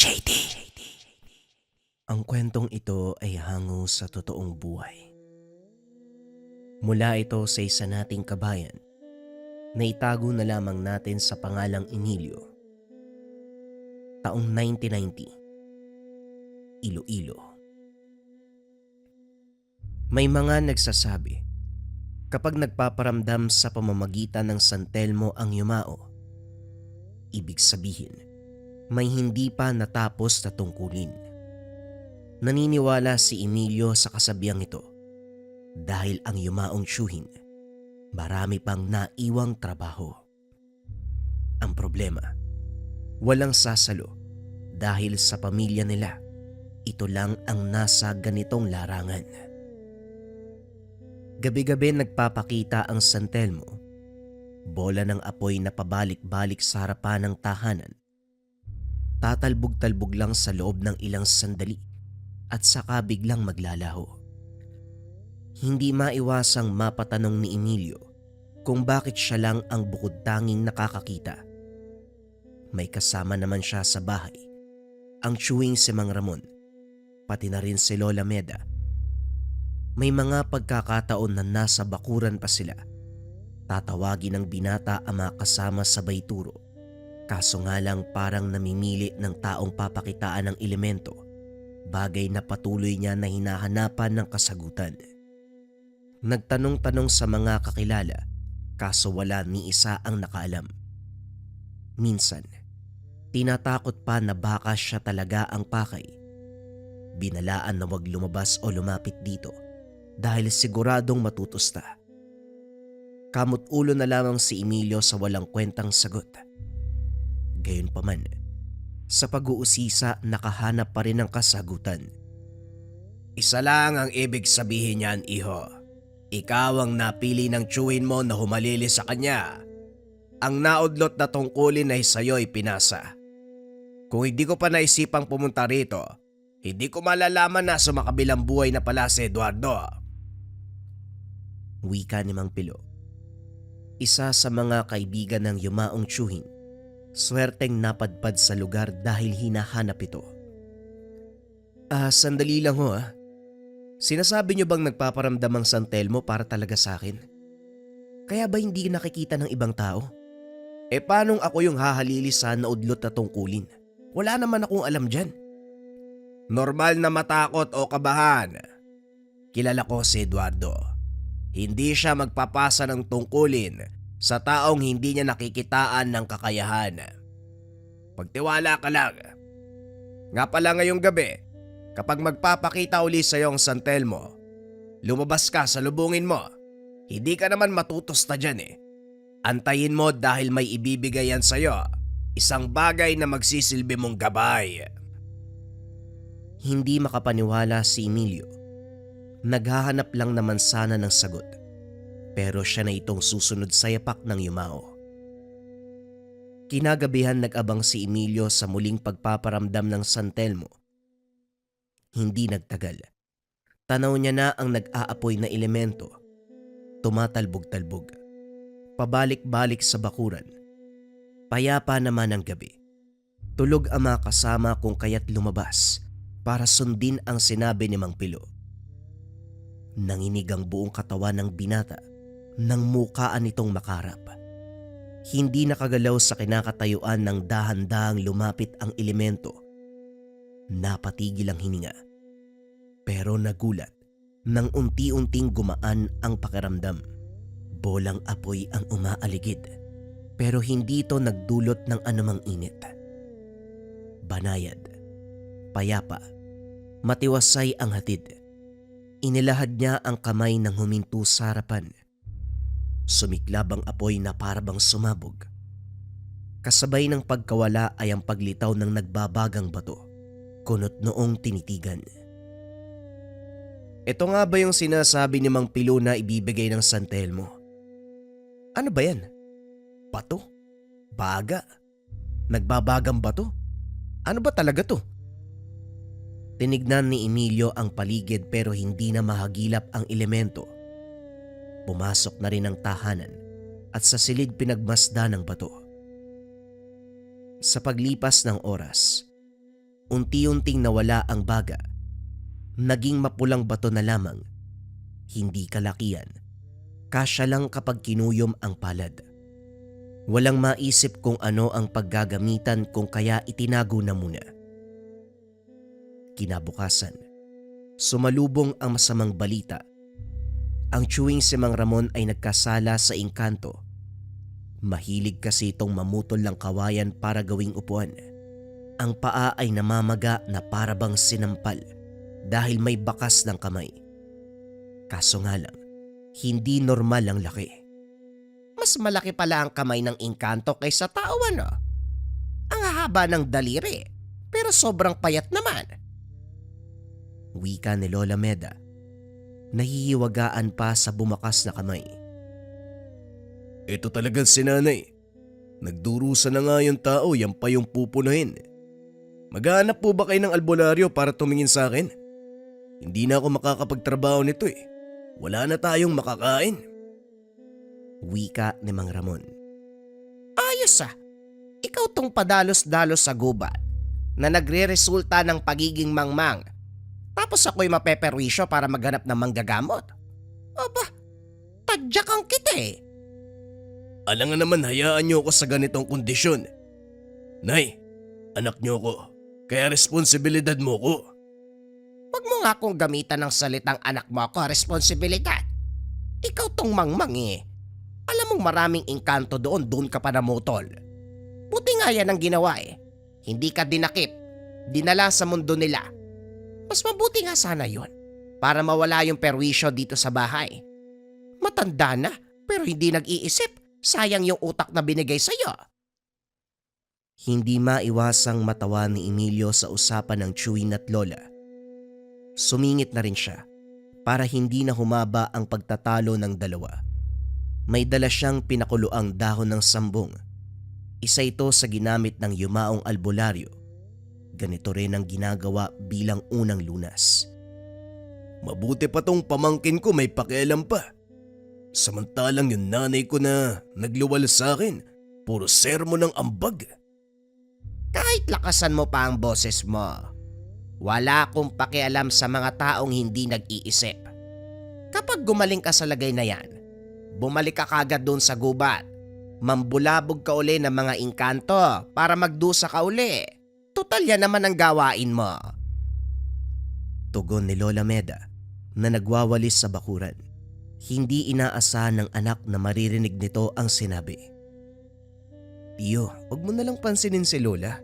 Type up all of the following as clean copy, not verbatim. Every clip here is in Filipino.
JD. Ang kwentong ito ay hango sa totoong buhay. Mula ito sa isa nating kabayan na itago na lamang natin sa pangalang Emilio. Taong 1990, Iloilo. May mga nagsasabi, kapag nagpaparamdam sa pamamagitan ng San Telmo ang yumao, ibig sabihin, may hindi pa natapos na tungkulin. Naniniwala si Emilio sa kasabihang ito dahil ang yumaong tiyuhin, marami pang naiwang trabaho. Ang problema, walang sasalo dahil sa pamilya nila, ito lang ang nasa ganitong larangan. Gabi-gabi nagpapakita ang San Telmo, bola ng apoy na pabalik-balik sa harapan ng tahanan. Tatalbog-talbog lang sa loob ng ilang sandali at saka biglang maglalaho. Hindi maiwasang mapatanong ni Emilio kung bakit siya lang ang bukod tanging nakakakita. May kasama naman siya sa bahay, ang tiyuhing si Mang Ramon, pati na rin si Lola Meda. May mga pagkakataon na nasa bakuran pa sila. Tatawagin ng binata ang mga kasama sabay turo. Kaso nga lang parang namimili ng taong papakitaan ng elemento, bagay na patuloy niya na hinahanapan ng kasagutan. Nagtanong-tanong sa mga kakilala, kaso wala ni isa ang nakaalam. Minsan, tinatakot pa na baka siya talaga ang pakay. Binalaan na wag lumabas o lumapit dito dahil siguradong matutusta. Kamot ulo na lamang si Emilio sa walang kwentang sagot. Gayunpaman, sa pag-uusisa nakahanap pa rin ng kasagutan. Isa lang ang ibig sabihin niyan, iho. Ikaw ang napili ng tiyuhin mo na humalili sa kanya. Ang naudlot na tungkulin ay sa'yo'y pinasa. Kung hindi ko pa naisipang pumunta rito, hindi ko malalaman na sumakabilang buhay na pala si Eduardo. Wika ni Mang Pilo. Isa sa mga kaibigan ng yumaong tiyuhin, swerteng napadpad sa lugar dahil hinahanap ito. Sandali lang ho . Sinasabi niyo bang nagpaparamdam ang San Telmo para talaga sa akin? Kaya ba hindi nakikita ng ibang tao? Paanong ako yung hahalili sa naudlot na tungkulin? Wala naman akong alam dyan. Normal na matakot o kabahan. Kilala ko si Eduardo. Hindi siya magpapasa ng tungkulin sa taong hindi niya nakikitaan ng kakayahan. Pagtiwala ka lang. Nga pala ngayong gabi, kapag magpapakita uli sa iyong San Telmo, lumabas ka sa lubungin mo. Hindi ka naman matutusta dyan . Antayin mo dahil may ibibigay yan sa iyo. Isang bagay na magsisilbi mong gabay. Hindi makapaniwala si Emilio. Naghahanap lang naman sana ng sagot. Pero siya na itong susunod sa yapak ng yumao. Kinagabihan nag-abang si Emilio sa muling pagpaparamdam ng San Telmo. Hindi nagtagal. Tanaw niya na ang nag-aapoy na elemento. Tumatalbog-talbog. Pabalik-balik sa bakuran. Payapa naman ang gabi. Tulog ang mga kasama kung kaya't lumabas para sundin ang sinabi ni Mang Pilo. Nanginig ang buong katawan ng binata nang mukaan nitong makarap. Hindi nakagalaw sa kinakatayuan ng dahan-dahang lumapit ang elemento. Napatigil ang hininga. Pero nagulat nang unti-unting gumaan ang pakiramdam. Bolang apoy ang umaaligid, pero hindi ito nagdulot ng anumang init. Banayad, payapa, matiwasay ang hatid. Inilahad niya ang kamay nang huminto sa harapan. Sumiklab ang apoy na parabang sumabog. Kasabay ng pagkawala ay ang paglitaw ng nagbabagang bato, kunot noong tinitigan. Ito nga ba yung sinasabi ni Mang Pilo na ibibigay ng San Telmo? Ano ba yan? Bato? Baga? Nagbabagang bato? Ano ba talaga to? Tinignan ni Emilio ang paligid pero hindi na mahagilap ang elemento. Pumasok na rin ang tahanan at sa silid pinagmasdan ng bato. Sa paglipas ng oras, Unti-unting nawala ang baga. Naging mapulang bato na lamang. Hindi kalakihan. Kasya lang kapag kinuyom ang palad. Walang maisip kung ano ang paggagamitan kung kaya itinago na muna. Kinabukasan, sumalubong ang masamang balita. Ang chewing si Mang Ramon ay nagkasala sa engkanto. Mahilig kasi itong mamutol ng kawayan para gawing upuan. Ang paa ay namamaga na parabang sinampal dahil may bakas ng kamay. Kaso nga lang, hindi normal ang laki. Mas malaki pala ang kamay ng engkanto kaysa tao, ano? Ang haba ng daliri, pero sobrang payat naman. Wika ni Lola Meda. Nahihiwagaan pa sa bumakas na kamay. Ito talagang si nanay. Nagdurusa na nga yung tao, yan pa yung pupunahin. Maghahanap po ba kayo ng albularyo para tumingin sa akin? Hindi na ako makakapagtrabaho nito eh. Wala na tayong makakain. Wika ni Mang Ramon. Ayos ah. Ikaw tong padalos-dalos sa gubat na nagre-resulta ng pagiging mangmang. Tapos ako'y mapeperwisyo para maghanap ng manggagamot. Aba, tadyak ang kita eh. Alangan naman, hayaan niyo ako sa ganitong kondisyon. Nay, anak niyo ko. Kaya responsibilidad mo ko. Huwag mo nga akong gamitan ng salitang anak mo ako, responsibilidad. Ikaw tong mangmang eh. Alam mong maraming engkanto doon ka pa namutol. Buti nga yan ang ginawa eh. Hindi ka dinakip, dinala sa mundo nila. Mas mabuti nga sana yon para mawala yung perwisyo dito sa bahay. Matanda na pero hindi nag-iisip. Sayang yung utak na binigay sa'yo. Hindi maiwasang matawa ni Emilio sa usapan ng chewing at lola. Sumingit na rin siya para hindi na humaba ang pagtatalo ng dalawa. May dala siyang pinakuluang dahon ng sambong. Isa ito sa ginamit ng yumaong albularyo. Ganito rin ang ginagawa bilang unang lunas. Mabuti pa tong pamangkin ko may pakialam pa. Samantalang yung nanay ko na nagluwal sa akin, puro sermon ng ambag. Kahit lakasan mo pa ang boses mo, wala akong pakialam sa mga taong hindi nag-iisip. Kapag gumaling ka sa lagay na yan, bumalik ka kagad doon sa gubat. Mambulabog ka uli ng mga engkanto para magdusa ka uli. Tutal yan naman ang gawain mo. Tugon ni Lola Meda na nagwawalis sa bakuran. Hindi inaasahan ng anak na maririnig nito ang sinabi. Tiyo, huwag mo na lang pansinin si Lola.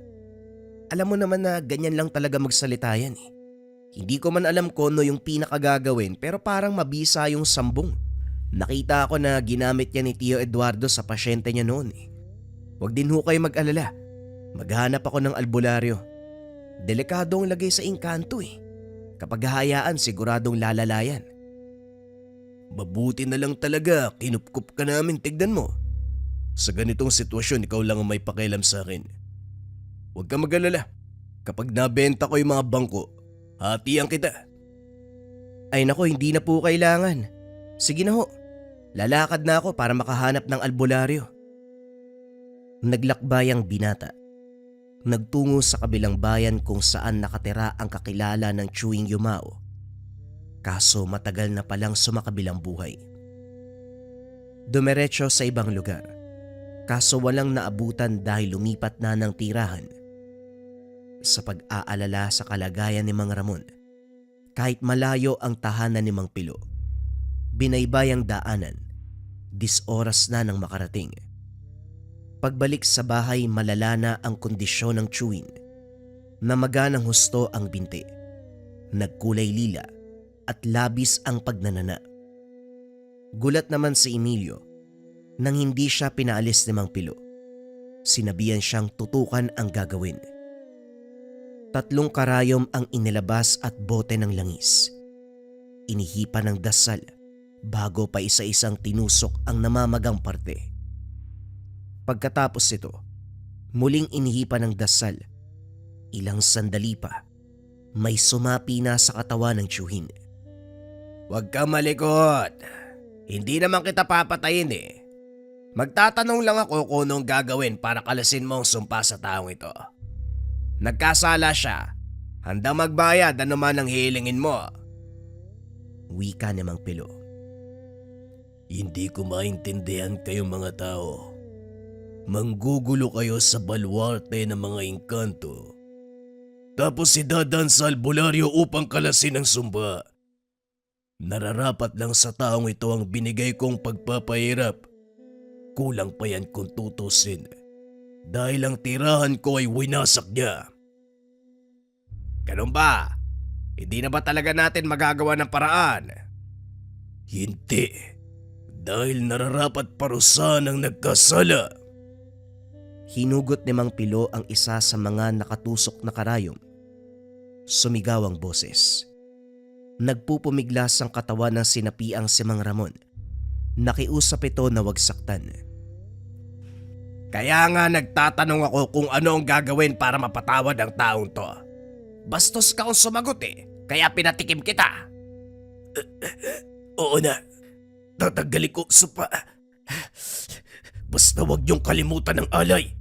Alam mo naman na ganyan lang talaga magsalita yan eh. Hindi ko man alam kung ano yung pinakagagawin pero parang mabisa yung sambong. Nakita ko na ginamit niya ni Tio Eduardo sa pasyente niya noon eh. Huwag din ho kayo mag-alala. Maghanap ako ng albularyo. Delikado ang lagay sa engkanto eh. Kapag hahayaan siguradong lalalayan. Mabuti na lang talaga, kinupkup ka namin, tignan mo. Sa ganitong sitwasyon, ikaw lang ang may pakialam sa akin. Huwag ka mag-alala. Kapag nabenta ko yung mga bangko, hatian kita. Ay nako, hindi na po kailangan. Sige na ho, lalakad na ako para makahanap ng albularyo. Naglakbay ang binata. Nagtungo sa kabilang bayan kung saan nakatira ang kakilala ng chewing yumao. Kaso matagal na palang sumakabilang buhay. Dumiretso sa ibang lugar. Kaso walang naabutan dahil lumipat na ng tirahan. Sa pag-aalala sa kalagayan ni Mang Ramon, kahit malayo ang tahanan ni Mang Pilo, binaybay ang daanan, 10 oras na nang makarating. Pagbalik sa bahay, malala na ang kondisyon ng chewing. Namaga ng husto ang binti. Nagkulay lila at labis ang pagnanana. Gulat naman si Emilio nang hindi siya pinaalis ni Mang Pilo. Sinabihan siyang tutukan ang gagawin. 3 karayom ang inilabas at bote ng langis. Inihipan ng dasal bago pa isa-isang tinusok ang namamagang parte. Pagkatapos ito, muling inihipan ng dasal. Ilang sandali pa, may sumapi na sa katawan ng tiyuhin. Huwag ka malikot. Hindi naman kita papatayin eh. Magtatanong lang ako kung anong gagawin para kalasin mo ang sumpa sa taong ito. Nagkasala siya Handa magbayad anuman ang hihilingin mo. Wika ni Mang Pilo. Hindi ko maintindihan kayong mga tao. Manggugulo kayo sa baluarte ng mga engkanto. Tapos idadaan sa albularyo upang kalasin ang sumba. Nararapat lang sa taong ito ang binigay kong pagpapahirap. Kulang pa yan kung tutusin. Dahil ang tirahan ko ay winasak niya. Ganun ba? Hindi na ba talaga natin magagawa ng paraan? Hindi. Dahil nararapat parusahan ang nagkasala. Hinugot ni Mang Pilo ang isa sa mga nakatusok na karayom. Sumigaw ang boses. Nagpupumiglas ang katawan ng sinapiang si Mang Ramon. Nakiusap ito na wag saktan. Kaya nga nagtatanong ako kung ano ang gagawin para mapatawad ang taong to. Bastos ka kung sumagot kaya pinatikim kita. Oo na, tatanggalin ko supa. Basta wag niyong kalimutan ng alay.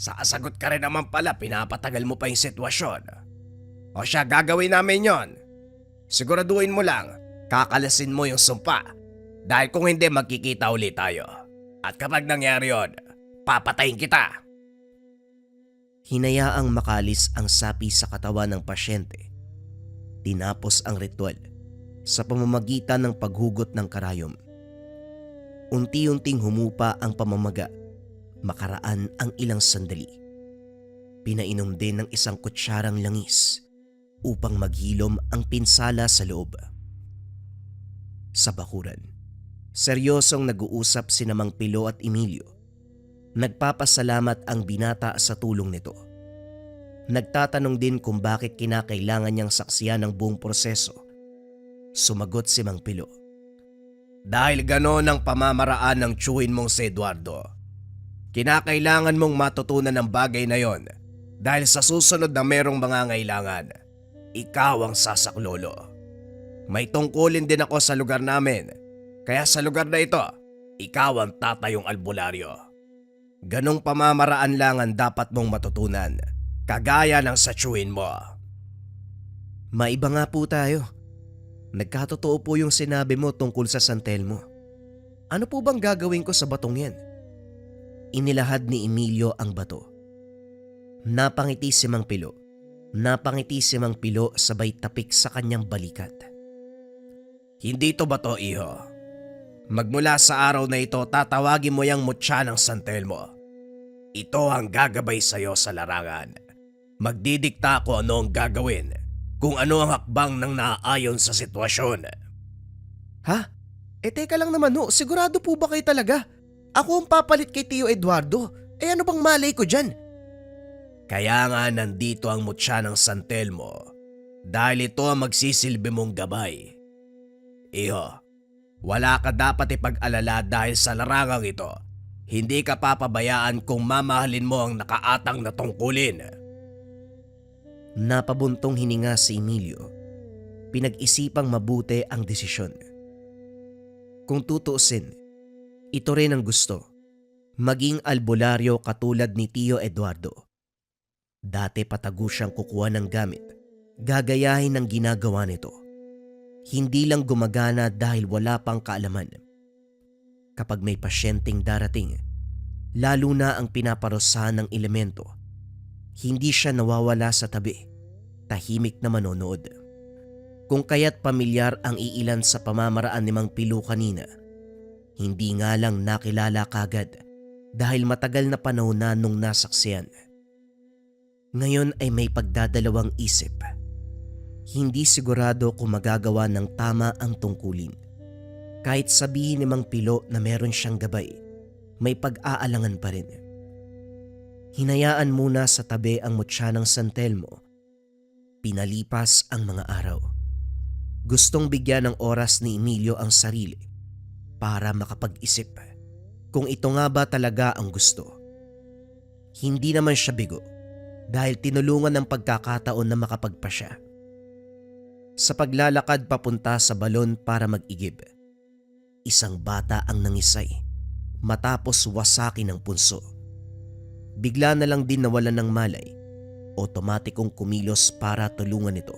Sasagot ka rin naman pala, pinapatagal mo pa yung sitwasyon. O siya, gagawin namin yon. Siguraduhin mo lang, kakalasin mo yung sumpa. Dahil kung hindi, magkikita ulit tayo. At kapag nangyari yon, papatayin kita. Hinayaang makalis ang sapi sa katawan ng pasyente. Tinapos ang ritual sa pamamagitan ng paghugot ng karayom. Unti-unting humupa ang pamamaga. Makaraan ang ilang sandali. Pinainom din ng isang kutsyarang langis upang maghilom ang pinsala sa loob. Sa bakuran, seryosong nag-uusap sina Mang Pilo at Emilio. Nagpapasalamat ang binata sa tulong nito. Nagtatanong din kung bakit kinakailangan niyang saksiyan ang buong proseso. Sumagot si Mang Pilo. Dahil ganon ang pamamaraan ng tiyuhin mong si Eduardo. Kinakailangan mong matutunan ang bagay na yon dahil sa susunod na merong mga ngailangan, ikaw ang sasaklolo. May tungkulin din ako sa lugar namin, kaya sa lugar na ito, ikaw ang tatayong albularyo. Ganong pamamaraan lang ang dapat mong matutunan, kagaya ng sa tiyuhin mo. Maiba nga po tayo. Nagkatotoo po yung sinabi mo tungkol sa San Telmo. Ano po bang gagawin ko sa batong yan? Inilahad ni Emilio ang bato. Napangiti si Mang Pilo. Napangiti si Mang Pilo sabay tapik sa kanyang balikat. Hindi to bato, iho. Magmula sa araw na ito, tatawagin mo yung mutya ng San Telmo. Ito ang gagabay sa'yo sa larangan. Magdidikta ako ano ang gagawin, kung ano ang hakbang ng naaayon sa sitwasyon. Ha? Teka lang naman ho, sigurado po ba kayo talaga? Ako ang papalit kay Tio Eduardo. Ano bang malay ko dyan? Kaya nga nandito ang mutya ng San Telmo. Dahil ito ang magsisilbi mong gabay. Iho, wala ka dapat ipag-alala dahil sa larangang ito. Hindi ka papabayaan kung mamahalin mo ang nakaatang na tungkulin. Napabuntong hininga si Emilio. Pinag-isipang mabuti ang desisyon. Kung tutuusin, ito rin ang gusto, maging albularyo katulad ni Tio Eduardo. Dati patago siyang kukuha ng gamit, gagayahin ang ginagawa nito. Hindi lang gumagana dahil wala pang kaalaman. Kapag may pasyenteng darating, lalo na ang pinaparusahan ng elemento, hindi siya nawawala sa tabi, tahimik na manonood. Kung kaya't pamilyar ang iilan sa pamamaraan ni Mang Pilo kanina, hindi nga lang nakilala kagad dahil matagal na panahon na nung nasaksiyan. Ngayon ay may pagdadalawang isip. Hindi sigurado kung magagawa ng tama ang tungkulin. Kahit sabihin ni Mang Pilo na meron siyang gabay, may pag-aalangan pa rin. Hinayaan muna sa tabi ang mutya ng San Telmo. Pinalipas ang mga araw. Gustong bigyan ng oras ni Emilio ang sarili para makapag-isip kung ito nga ba talaga ang gusto. Hindi naman siya bigo dahil tinulungan ng pagkakataon na makapagpasya. Sa paglalakad papunta sa balon para mag-igib, isang bata ang nangisay matapos wasakin ng punso. Bigla na lang din nawalan ng malay otomatikong kumilos para tulungan ito.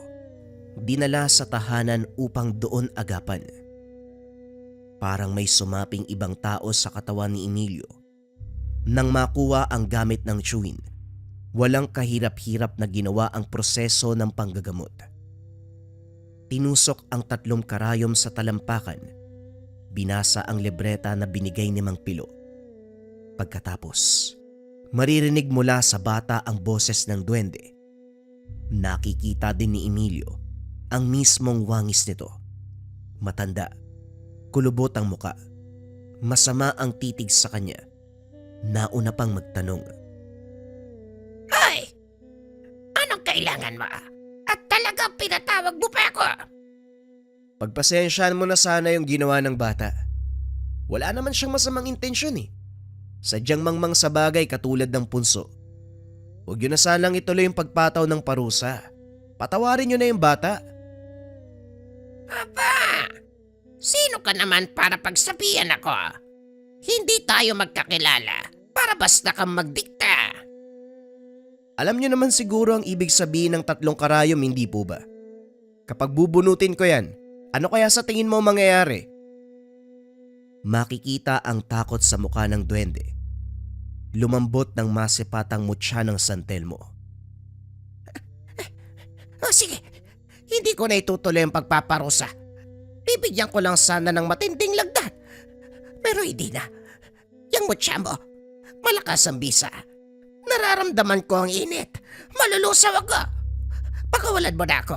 Dinala sa tahanan upang doon agapan. Parang may sumaping ibang tao sa katawan ni Emilio. Nang makuha ang gamit ng chewin, walang kahirap-hirap na ginawa ang proseso ng panggagamot. Tinusok ang 3 karayom sa talampakan. Binasa ang libreta na binigay ni Mang Pilo. Pagkatapos, maririnig mula sa bata ang boses ng duwende. Nakikita din ni Emilio ang mismong wangis nito. Matanda, kulubot ang muka, masama ang titig sa kanya. Nauna pang magtanong. Hoy! Anong kailangan mo? At talagang pinatawag mo pa ako? Pagpasensyahan mo na sana yung ginawa ng bata. Wala naman siyang masamang intensyon eh. Sadyang mangmang sa bagay katulad ng punso. Huwag yun na sanang ituloy yung pagpataw ng parusa. Patawarin nyo na yung bata. Aba! Sino ka naman para pagsabihan ako? Hindi tayo magkakilala para basta kang magdikta. Alam nyo naman siguro ang ibig sabihin ng 3 karayom, hindi po ba? Kapag bubunutin ko yan, ano kaya sa tingin mo mangyayari? Makikita ang takot sa mukha ng duwende. Lumambot ng masipatang mutya ng San Telmo. O sige, hindi ko na itutuloy ang pagpaparusa. Bibigyan ko lang sana ng matinding lagdan. Pero hindi na. Yang mutya mo, malakas ang bisa. Nararamdaman ko ang init. Malulusaw ako. Pakawalan mo na ako.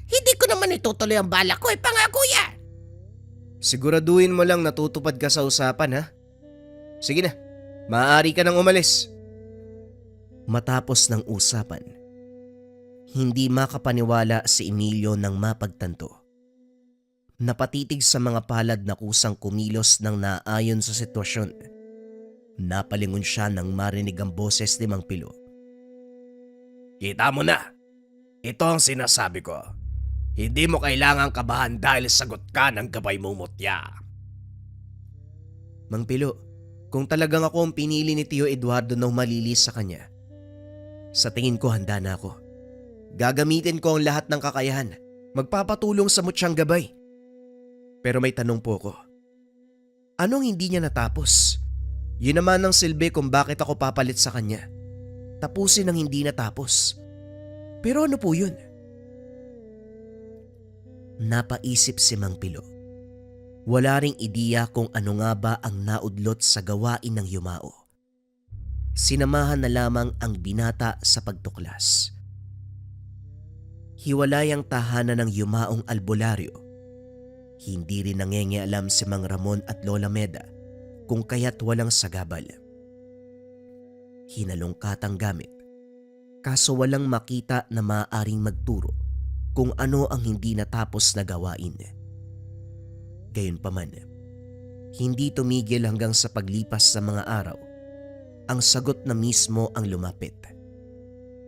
Hindi ko naman itutuloy ang balak ko, pangako yan. Siguraduhin mo lang natutupad ka sa usapan, ha? Sige na, maaari ka nang umalis. Matapos ng usapan, hindi makapaniwala si Emilio nang mapagtanto. Napatitig sa mga palad na kusang kumilos ng naayon sa sitwasyon. Napalingon siya nang marinig ang boses ni Mang Pilo. Kita mo na. Ito ang sinasabi ko. Hindi mo kailangang kabahan dahil sagot ka ng gabay mong mutya. Mang Pilo, kung talagang ako ang pinili ni Tio Eduardo na humalilis sa kanya, sa tingin ko handa na ako. Gagamitin ko ang lahat ng kakayahan. Magpapatulong sa mutyang gabay. Pero may tanong po ko. Anong hindi niya natapos? Yun naman ang silbi kung bakit ako papalit sa kanya. Tapusin ang hindi natapos. Pero ano po yun? Napaisip si Mang Pilo. Wala ring ideya kung ano nga ba ang naudlot sa gawain ng yumao. Sinamahan na lamang ang binata sa pagtuklas. Hiwalay ang tahanan ng yumaong albularyo. Hindi rin nangengialam si Mang Ramon at Lola Meda kung kaya't walang sagabal. Hinalungkat ang gamit, kaso walang makita na maaaring magturo kung ano ang hindi natapos na gawain. Gayunpaman, hindi tumigil hanggang sa paglipas sa mga araw. Ang sagot na mismo ang lumapit.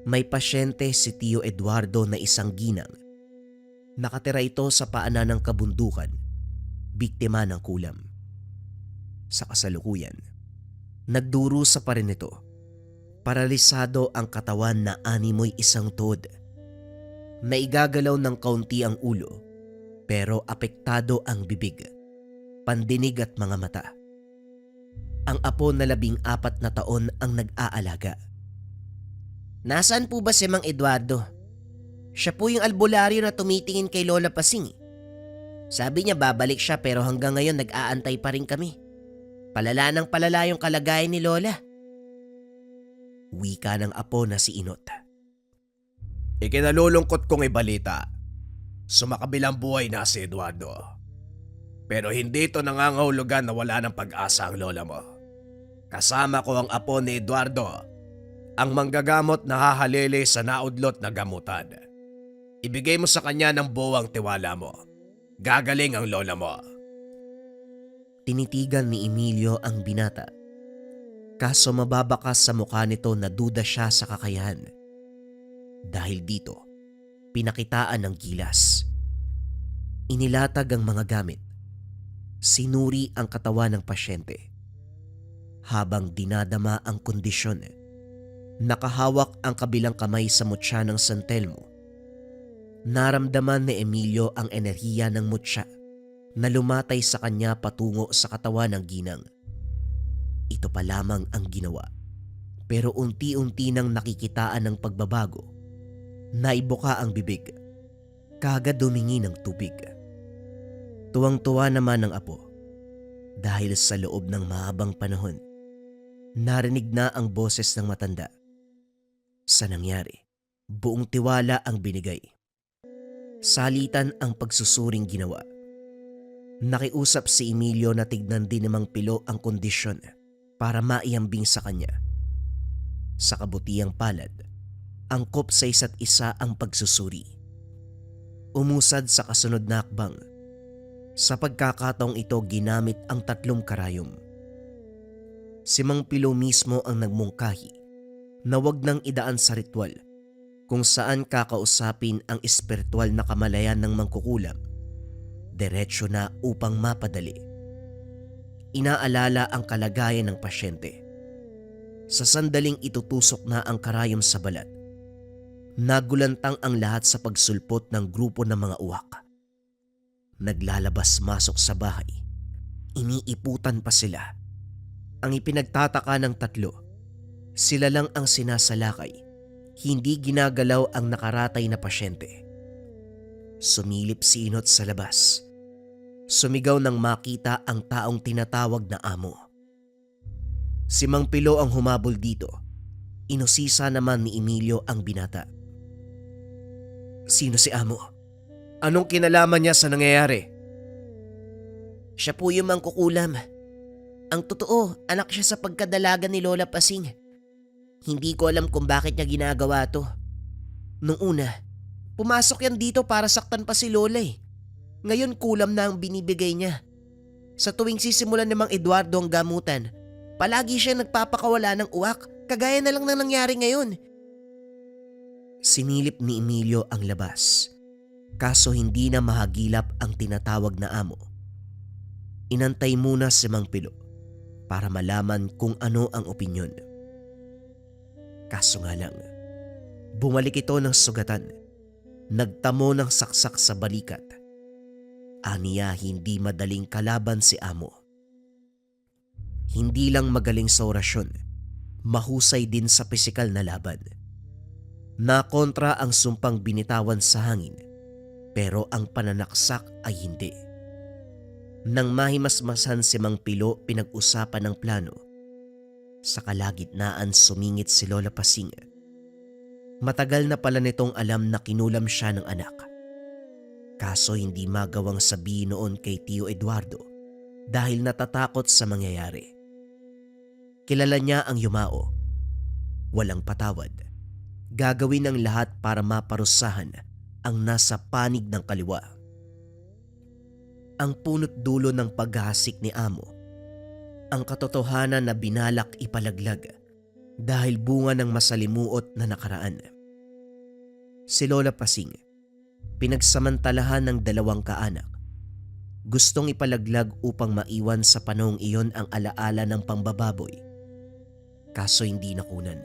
May pasyente si Tio Eduardo na isang ginang. Nakatira ito sa paanan ng kabundukan, biktima ng kulam. Sa kasalukuyan, nagdurusa pa rin ito. Paralisado ang katawan na animoy isang tod. Naigagalaw ng kaunti ang ulo, pero apektado ang bibig, pandinig at mga mata. Ang apo na 14 na taon ang nag-aalaga. Nasaan po ba si Mang Eduardo? Siya po yung albularyo na tumitingin kay Lola Pasing. Sabi niya babalik siya pero hanggang ngayon nag-aantay pa rin kami. Palala ng palala yung kalagayan ni Lola. Wika ng apo na si Inot. Ikinalulungkot kong ibalita. Sumakabilang buhay na si Eduardo. Pero hindi ito nangangahulugan na wala ng pag-asa ang lola mo. Kasama ko ang apo ni Eduardo, ang manggagamot na hahalili sa naudlot na gamutan. Ibigay mo sa kanya ng buwang tiwala mo. Gagaling ang lola mo. Tinitigan ni Emilio ang binata. Kaso mababakas sa mukha nito na duda siya sa kakayahan. Dahil dito, pinakitaan ng gilas. Inilatag ang mga gamit. Sinuri ang katawan ng pasyente. Habang dinadama ang kondisyon, Nakahawak ang kabilang kamay sa mutya ng San Telmo. Naramdaman ni Emilio ang enerhiya ng mutya na lumatay sa kanya patungo sa katawan ng ginang. Ito pa lamang ang ginawa, pero unti-unti nang nakikitaan ng pagbabago. Naibuka ang bibig, kagad dumingi ng tubig. Tuwang-tuwa naman ang apo dahil sa loob ng mahabang panahon, narinig na ang boses ng matanda. Sa nangyari, buong tiwala ang binigay. Salitan ang pagsusuring ginawa. Nakiusap si Emilio na tignan din ni Mang Pilo ang kondisyon para maiambing sa kanya. Sa kabutihang palad, angkop sa isa't isa ang pagsusuri. Umusad sa kasunod na akbang. Sa pagkakataong ito ginamit ang 3 karayom. Si Mang Pilo mismo ang nagmungkahi na wag nang idaan sa ritual kung saan kakausapin ang espiritual na kamalayan ng mangkukulam. Diretso na upang mapadali. Inaalala ang kalagayan ng pasyente. Sa sandaling itutusok na ang karayom sa balat, nagulantang ang lahat sa pagsulpot ng grupo ng mga uwak. Naglalabas-masok sa bahay. Iniiputan pa sila. Ang ipinagtataka ng 3, sila lang ang sinasalakay. Hindi ginagalaw ang nakaratay na pasyente. Sumilip si Inot sa labas. Sumigaw nang makita ang taong tinatawag na amo. Si Mang Pilo ang humabol dito. Inusisa naman ni Emilio ang binata. Sino si amo? Anong kinalaman niya sa nangyayari? Siya po yung mangkukulam. Ang totoo, anak siya sa pagkadalaga ni Lola Pasing. Hindi ko alam kung bakit niya ginagawa to. Nung una, pumasok yan dito para saktan pa si Lola eh. Ngayon kulam na ang binibigay niya. Sa tuwing sisimulan ni Mang Eduardo ang gamutan, palagi siya nagpapakawala ng uwak, kagaya na lang na nangyari ngayon. Sinilip ni Emilio ang labas, kaso hindi na mahagilap ang tinatawag na amo. Inantay muna si Mang Pilo para malaman kung ano ang opinyon. Kaso nga lang, bumalik ito ng sugatan, nagtamo ng saksak sa balikat. Aniya hindi madaling kalaban si amo. Hindi lang magaling sa orasyon, mahusay din sa pisikal na laban. Nakontra ang sumpang binitawan sa hangin, pero ang pananaksak ay hindi. Nang mahimasmasan si Mang Pilo, pinag-usapan ng plano. Sa kalagitnaan sumingit si Lola Pasing. Matagal na pala nitong alam na kinulam siya ng anak. Kaso hindi magawang sabihin noon kay Tio Eduardo dahil natatakot sa mangyayari. Kilala niya ang yumao. Walang patawad. Gagawin ang lahat para maparusahan ang nasa panig ng kaliwa. Ang punot dulo ng paghahasik ni amo, ang katotohanan na binalak ipalaglag dahil bunga ng masalimuot na nakaraan. Si Lola Pasing, pinagsamantalahan ng 2 kaanak. Gustong ipalaglag upang maiwan sa panahong iyon ang alaala ng pambababoy. Kaso hindi nakunan.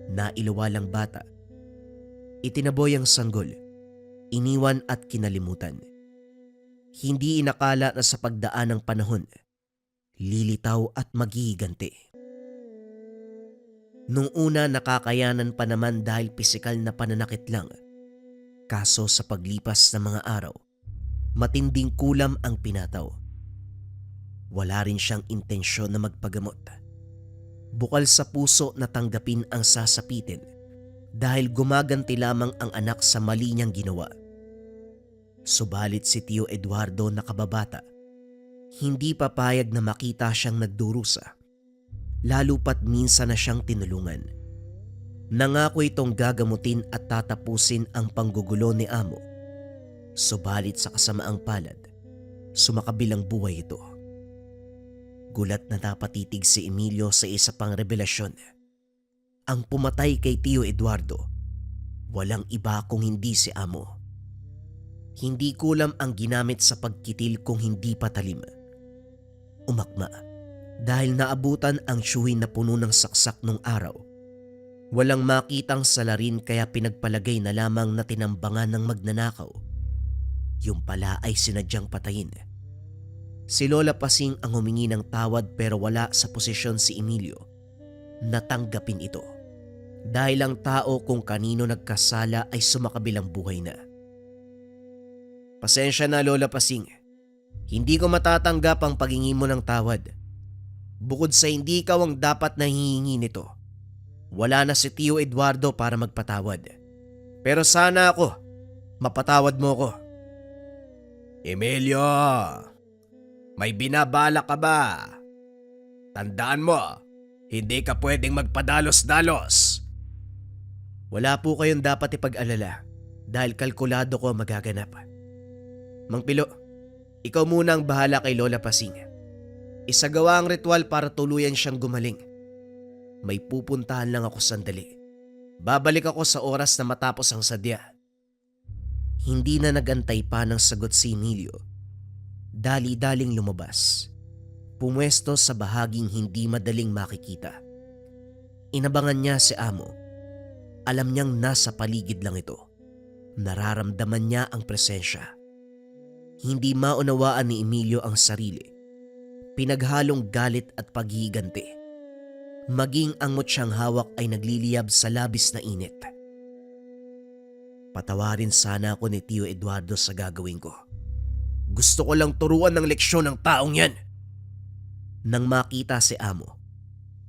Nailuwalang bata. Itinaboy ang sanggol, iniwan at kinalimutan. Hindi inakala na sa pagdaan ng panahon, lilitaw at maghihiganti. Nung una nakakayanan pa naman dahil pisikal na pananakit lang. Kaso sa paglipas ng mga araw, matinding kulam ang pinataw. Wala rin siyang intensyon na magpagamot. Bukal sa puso na tanggapin ang sasapitin dahil gumaganti lamang ang anak sa mali niyang ginawa. Subalit si Tio Eduardo na kababata, hindi papayag na makita siyang nagdurusa, lalo pat minsan na siyang tinulungan. Nangako itong gagamutin at tatapusin ang panggugulo ni amo. Subalit sa kasamaang palad, sumakabilang buhay ito. Gulat na napatitig si Emilio sa isa pang revelasyon. Ang pumatay kay Tio Eduardo, walang iba kung hindi si amo. Hindi kulam ang ginamit sa pagkitil kung hindi patalim. Umakma dahil naabutan ang tiyuhin na puno ng saksak nung araw Walang makitang salarin kaya pinagpalagay na lamang na tinambangan ng magnanakaw. Yung pala ay sinadyang patayin. Si Lola Pasing ang humingi ng tawad pero wala sa posisyon si Emilio. Natanggapin ito. Dahil ang tao kung kanino nagkasala ay sumakabilang buhay na. Pasensya na Lola Pasing. Hindi ko matatanggap ang paghingi mo ng tawad. Bukod sa hindi ikaw ang dapat na hihingi nito, wala na si Tio Eduardo para magpatawad. Pero sana ako, mapatawad mo ko. Emilio, may binabala ka ba? Tandaan mo, hindi ka pwedeng magpadalos-dalos. Wala po kayong dapat ipag-alala dahil kalkulado ko ang magaganap. Mang Pilo, ikaw muna ang bahala kay Lola Pasing. Isagawa ang ritual para tuluyan siyang gumaling. May pupuntahan lang ako sandali. Babalik ako sa oras na matapos ang sadya. Hindi na nagantay pa ng sagot si Emilio. Dali-daling lumabas. Pumwesto sa bahaging hindi madaling makikita. Inabangan niya si Amo. Alam niyang nasa paligid lang ito. Nararamdaman niya ang presensya. Hindi maunawaan ni Emilio ang sarili. Pinaghalong galit at paghihiganti. Maging ang mutsyang hawak ay nagliliyab sa labis na init. Patawarin sana ako ni Tio Eduardo sa gagawin ko. Gusto ko lang turuan ng leksyon ng taong yan. Nang makita si Amo,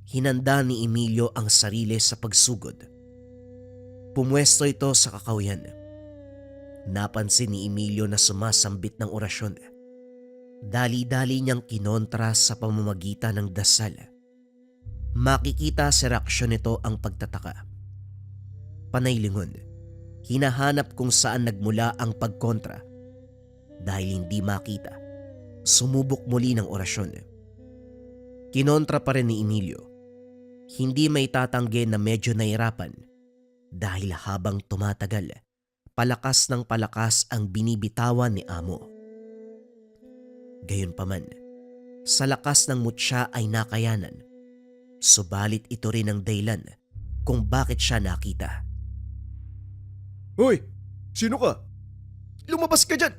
hinanda ni Emilio ang sarili sa pagsugod. Pumwesto ito sa kakawyan. Napansin ni Emilio na sumasambit ng orasyon. Dali-dali niyang kinontra sa pamamagitan ng dasal. Makikita sa reaksyon nito ang pagtataka. Panaylingon, hinahanap kung saan nagmula ang pagkontra. Dahil hindi makita, sumubok muli ng orasyon. Kinontra pa rin ni Emilio. Hindi may tatanggi na medyo nahirapan dahil habang tumatagal, palakas ng palakas ang binibitawan ni Amo. Gayunpaman, sa lakas ng mutya ay nakayanan, subalit ito rin ang dahilan kung bakit siya nakita. Hoy, sino ka? Lumabas ka dyan!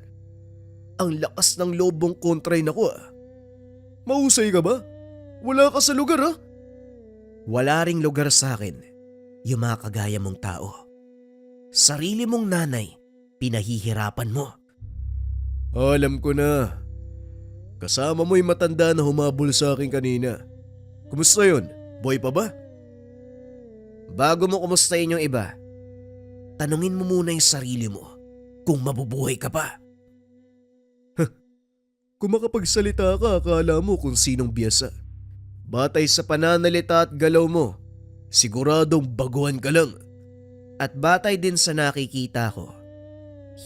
Ang lakas ng lobong kontrain ako ah. Mahusay ka ba? Wala ka sa lugar ah. Wala ring lugar sa akin, yung mga kagaya mong tao. Sarili mong nanay, pinahihirapan mo. Alam ko na. Kasama mo yung matanda na humabol sa akin kanina. Kumusta yun? Boy pa ba? Bago mo kumustahin yung iba, tanungin mo muna yung sarili mo kung mabubuhay ka pa. Kung makapagsalita ka, akala mo kung sinong biyasa. Batay sa pananalita at galaw mo, siguradong baguhan ka lang. At batay din sa nakikita ko,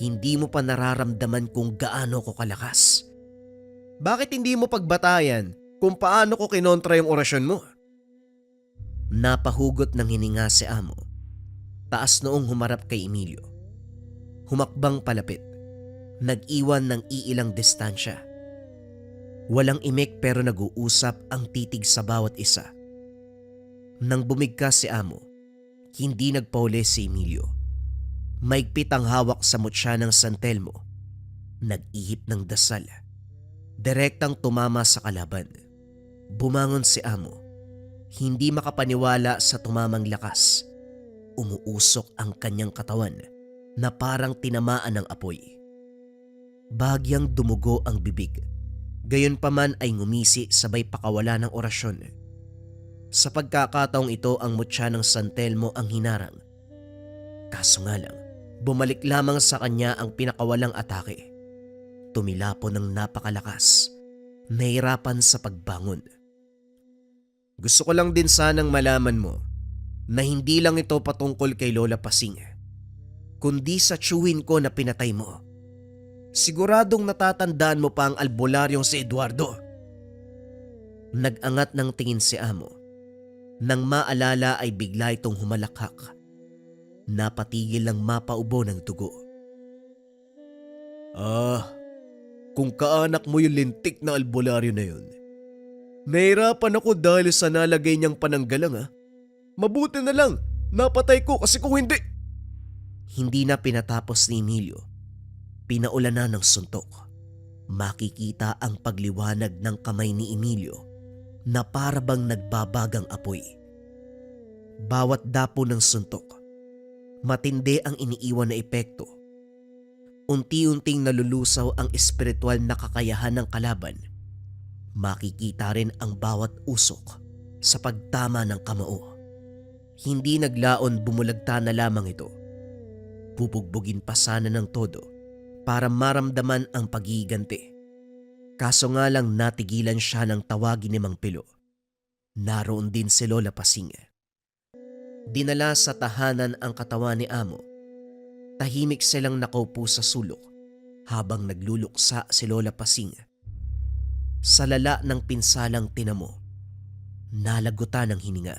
hindi mo pa nararamdaman kung gaano ko kalakas. Bakit hindi mo pagbatayan kung paano ko kinontra yung orasyon mo? Napahugot ng hininga si Amo. Taas noong humarap kay Emilio. Humakbang palapit. Nag-iwan ng iilang distansya. Walang imik pero nag-uusap ang titig sa bawat isa. Nang bumigkas si Amo, hindi nagpauli si Emilio. Maigpit ang hawak sa mutya ng San Telmo. Nag-ihip ng dasal. Direktang tumama sa kalaban. Bumangon si Amo. Hindi makapaniwala sa tumamang lakas. Umuusok ang kanyang katawan na parang tinamaan ng apoy. Bahagyang dumugo ang bibig. Gayunpaman ay ngumisi sabay pakawala ng orasyon. Sa pagkakataong ito ang mutya ng San Telmo ang hinarang. Kaso nga lang, bumalik lamang sa kanya ang pinakawalang atake. Tumilapon ng napakalakas. Nahirapan sa pagbangon. Gusto ko lang din sanang malaman mo na hindi lang ito patungkol kay Lola Pasing, kundi sa tiyuhin ko na pinatay mo. Siguradong natatandaan mo pa ang albularyong si Eduardo. Nag-angat ng tingin si Amo. Nang maalala ay bigla itong humalakhak. Napatigil lang mapaubo ng dugo. Kung kaanak mo yung lintik na albularyo na yun. Nahirapan ako dahil sa nalagay niyang pananggalang ah. Mabuti na lang, Napatay ko kasi kung hindi... Hindi na pinatapos ni Emilio. Pinaulan na ng suntok. Makikita ang pagliwanag ng kamay ni Emilio na para bang nagbabagang apoy. Bawat dapo ng suntok, matindi ang iniiwan na epekto. Unti-unting nalulusaw ang espiritual na kakayahan ng kalaban. Makikita rin ang bawat usok sa pagtama ng kamao. Hindi naglaon bumulagta na lamang ito. Bubugbugin pa sana ng todo para maramdaman ang pagiganti. Kaso nga lang natigilan siya ng tawagin ni Mang Pilo. Naroon din si Lola Pasing. Dinala sa tahanan ang katawan ni Amo. Tahimik silang nakaupo sa sulok habang nagluluksa si Lola Pasing. Sa lala ng pinsalang tinamo, nalagutan ng hininga.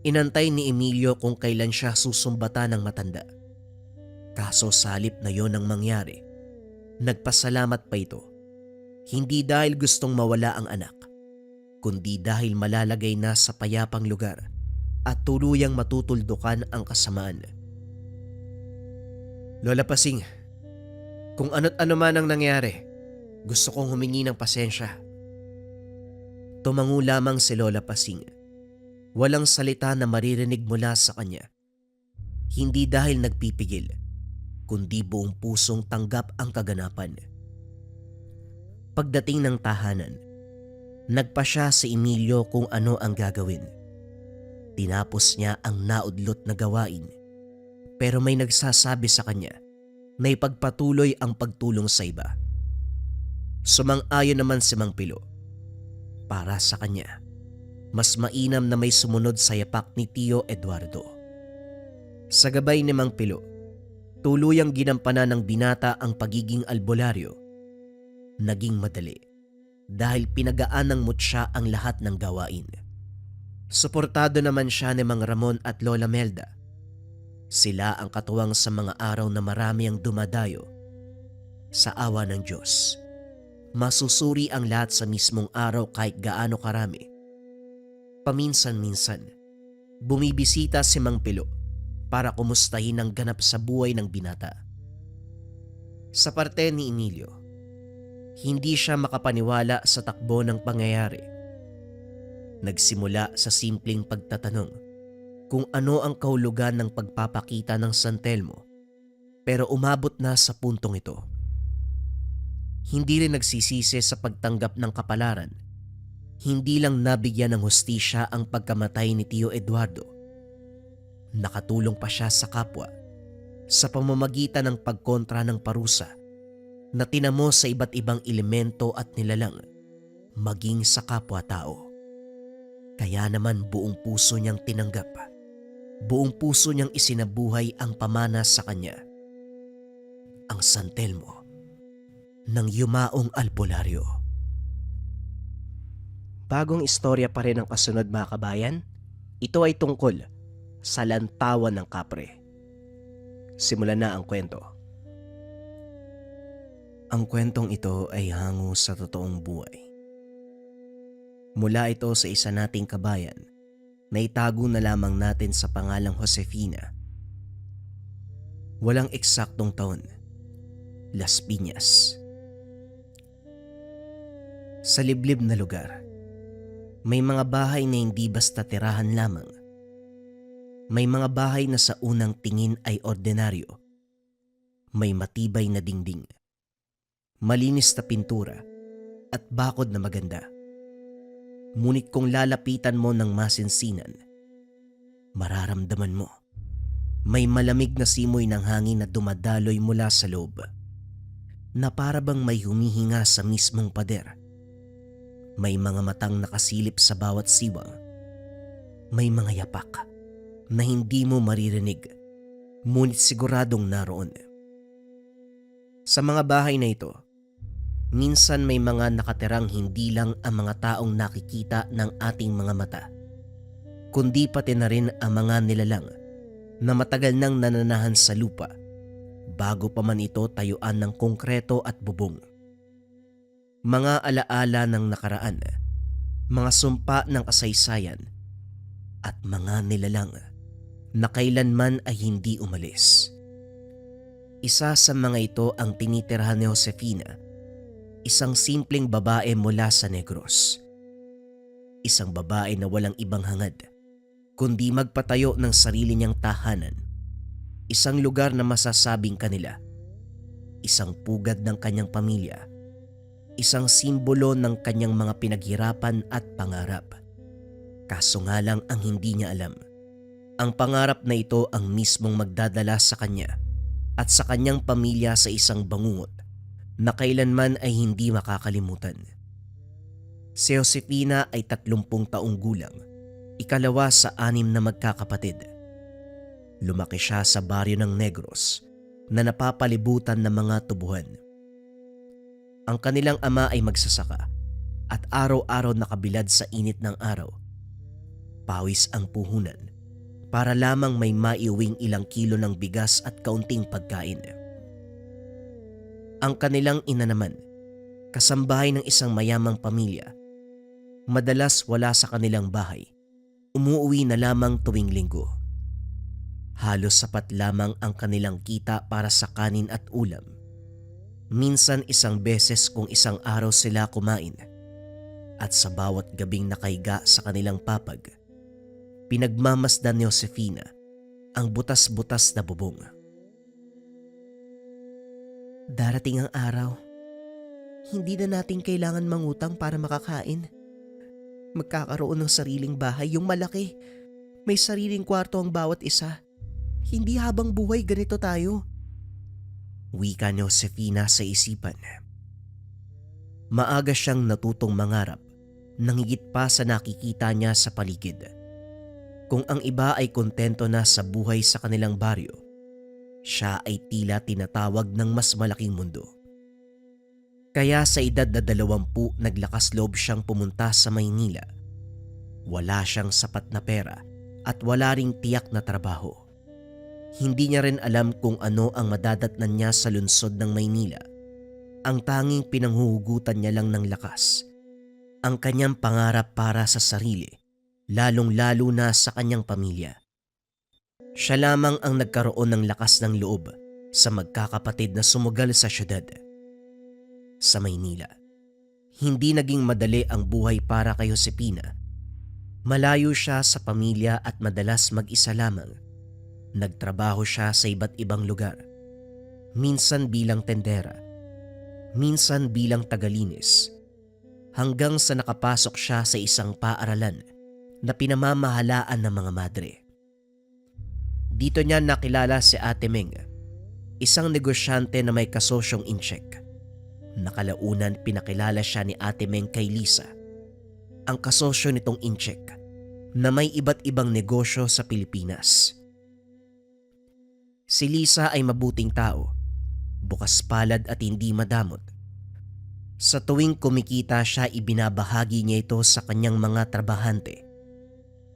Inantay ni Emilio kung kailan siya susumbatan ng matanda. Kaso sa halip na yon ang mangyari, nagpasalamat pa ito. Hindi dahil gustong mawala ang anak, kundi dahil malalagay na sa payapang lugar at tuluyang matutuldukan ang kasamaan. Lola Pasing, kung ano't ano man ang nangyari, gusto kong humingi ng pasensya. Tumango lamang si Lola Pasing. Walang salita na maririnig mula sa kanya. Hindi dahil nagpipigil, kundi buong pusong tanggap ang kaganapan. Pagdating ng tahanan, nagpa siya si Emilio kung ano ang gagawin. Tinapos niya ang naudlot na gawain, pero may nagsasabi sa kanya na ipagpatuloy ang pagtulong sa iba. Sumang-ayon naman si Mang Pilo. Para sa kanya, mas mainam na may sumunod sa yapak ni Tio Eduardo. Sa gabay ni Mang Pilo, tuluyang ginampanan ng binata ang pagiging albularyo. Naging madali dahil pinagaan ng mutya ang lahat ng gawain. Suportado naman siya ni Mang Ramon at Lola Melda. Sila ang katuwang sa mga araw na marami ang dumadayo. Sa awa ng Diyos, masusuri ang lahat sa mismong araw kahit gaano karami. Paminsan-minsan, bumibisita si Mang Pilo para kumustahin ang ganap sa buhay ng binata. Sa parte ni Emilio, hindi siya makapaniwala sa takbo ng pangyayari. Nagsimula sa simpleng pagtatanong kung ano ang kahulugan ng pagpapakita ng San Telmo, pero umabot na sa puntong ito. Hindi rin nagsisisi sa pagtanggap ng kapalaran. Hindi lang nabigyan ng hustisya ang pagkamatay ni Tio Eduardo. Nakatulong pa siya sa kapwa sa pamamagitan ng pagkontra ng parusa na tinamo sa iba't ibang elemento at nilalang, maging sa kapwa-tao. Kaya naman buong puso niyang tinanggap, buong puso niyang isinabuhay ang pamana sa kanya, ang San Telmo ng yumaong albularyo. Bagong istorya pa rin ang kasunod mga kabayan. Ito ay tungkol sa lantawan ng kapre. Simulan na ang kwento. Ang kwentong ito ay hango sa totoong buhay. Mula ito sa isa nating kabayan na itago na lamang natin sa pangalang Josefina. Walang eksaktong taon. Las Piñas. Sa liblib na lugar, may mga bahay na hindi basta tirahan lamang. May mga bahay na sa unang tingin ay ordinaryo. May matibay na dingding, malinis na pintura at bakod na maganda. Ngunit kung lalapitan mo ng masinsinan, mararamdaman mo may malamig na simoy ng hangin na dumadaloy mula sa loob, na para bang may humihinga sa mismong pader. May mga matang nakasilip sa bawat siwang. May mga yapak na hindi mo maririnig, ngunit siguradong naroon. Sa mga bahay na ito, minsan may mga nakatirang hindi lang ang mga taong nakikita ng ating mga mata, kundi pati na rin ang mga nilalang na matagal nang nananahan sa lupa bago pa man ito tayuan ng konkreto at bubong. Mga alaala ng nakaraan, mga sumpa ng kasaysayan, at mga nilalang na kailanman ay hindi umalis. Isa sa mga ito ang tinitirhan ni Josefina, isang simpleng babae mula sa Negros. Isang babae na walang ibang hangad, kundi magpatayo ng sarili niyang tahanan. Isang lugar na masasabing kanila. Isang pugad ng kanyang pamilya. Isang simbolo ng kanyang mga pinaghirapan at pangarap. Kaso nga lang ang hindi niya alam. Ang pangarap na ito ang mismong magdadala sa kanya at sa kanyang pamilya sa isang bangungot na kailanman ay hindi makakalimutan. Si Josefina ay 30 taong gulang, ikalawa sa 6 na magkakapatid. Lumaki siya sa baryo ng Negros na napapalibutan ng mga tubuhan. Ang kanilang ama ay magsasaka at araw-araw nakabilad sa init ng araw. Pawis ang puhunan para lamang may maiuwing ilang kilo ng bigas at kaunting pagkain. Ang kanilang ina naman, kasambahay ng isang mayamang pamilya, madalas wala sa kanilang bahay, umuuwi na lamang tuwing linggo. Halos sapat lamang ang kanilang kita para sa kanin at ulam. Minsan isang beses kung isang araw sila kumain. At sa bawat gabing nakaiga sa kanilang papag, pinagmamasdan ni Josefina ang butas-butas na bubong. Darating ang araw, hindi na natin kailangan mangutang para makakain. Magkakaroon ng sariling bahay, yung malaki. May sariling kwarto ang bawat isa. Hindi habang buhay ganito tayo. Wika ni Josefina sa isipan. Maaga siyang natutong mangarap nang higit pa sa nakikita niya sa paligid. Kung ang iba ay kontento na sa buhay sa kanilang baryo, siya ay tila tinatawag ng mas malaking mundo. Kaya sa edad na 20 naglakas loob siyang pumunta sa Maynila. Wala siyang sapat na pera at wala ring tiyak na trabaho. Hindi niya rin alam kung ano ang madadatnan niya sa lungsod ng Maynila. Ang tanging pinanghuhugutan niya lang ng lakas, ang kanyang pangarap para sa sarili, lalong-lalo na sa kanyang pamilya. Siya lamang ang nagkaroon ng lakas ng loob sa magkakapatid na sumugal sa syudad. Sa Maynila, hindi naging madali ang buhay para kay Josefina. Malayo siya sa pamilya at madalas mag-isa lamang. Nagtrabaho siya sa iba't ibang lugar. Minsan bilang tendera, minsan bilang tagalinis, hanggang sa nakapasok siya sa isang paaralan na pinamamahalaan ng mga madre. Dito niya nakilala si Ate Meng, isang negosyante na may kasosyong incheck. Nakalaunan pinakilala siya ni Ate Meng kay Lisa, ang kasosyo nitong incheck na may iba't ibang negosyo sa Pilipinas. Si Lisa ay mabuting tao, bukas palad at hindi madamot. Sa tuwing kumikita siya, ibinabahagi niya ito sa kanyang mga trabahante.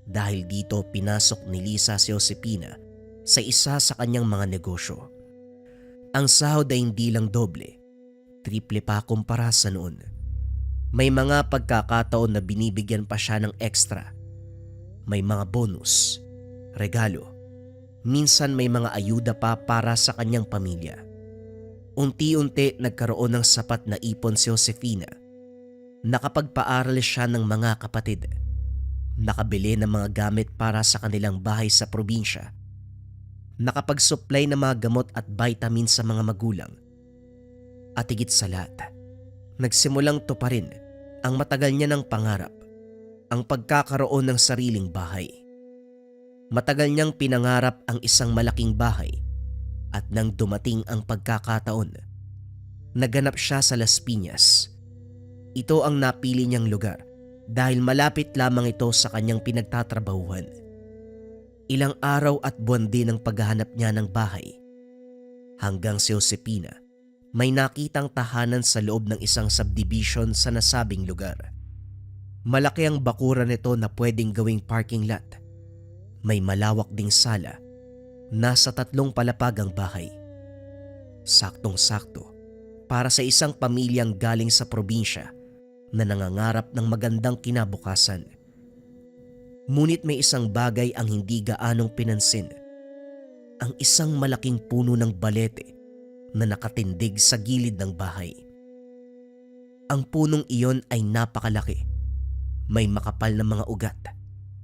Dahil dito pinasok ni Lisa si Josefina sa isa sa kanyang mga negosyo. Ang sahod ay hindi lang doble, triple pa kumpara sa noon. May mga pagkakataon na binibigyan pa siya ng extra. May mga bonus, regalo, minsan may mga ayuda pa para sa kanyang pamilya. Unti-unti nagkaroon ng sapat na ipon si Josefina. Nakapagpaaral siya ng mga kapatid. Nakabili ng mga gamit para sa kanilang bahay sa probinsya. Nakapag-supply ng mga gamot at vitamin sa mga magulang. At higit sa lahat, nagsimulang tuparin ang matagal niya ng pangarap, ang pagkakaroon ng sariling bahay. Matagal niyang pinangarap ang isang malaking bahay at nang dumating ang pagkakataon, naganap siya sa Las Piñas. Ito ang napili niyang lugar dahil malapit lamang ito sa kanyang pinagtatrabahuhan. Ilang araw at buwan din ang paghahanap niya ng bahay. Hanggang si Josefina may nakitang tahanan sa loob ng isang subdivision sa nasabing lugar. Malaki ang bakuran nito na pwedeng gawing parking lot. May malawak ding sala. Nasa 3 palapag ang bahay. Saktong-sakto para sa isang pamilyang galing sa probinsya na nangangarap ng magandang kinabukasan. Ngunit may isang bagay ang hindi gaanong pinansin. Ang isang malaking puno ng balete na nakatindig sa gilid ng bahay. Ang punong iyon ay napakalaki. May makapal na mga ugat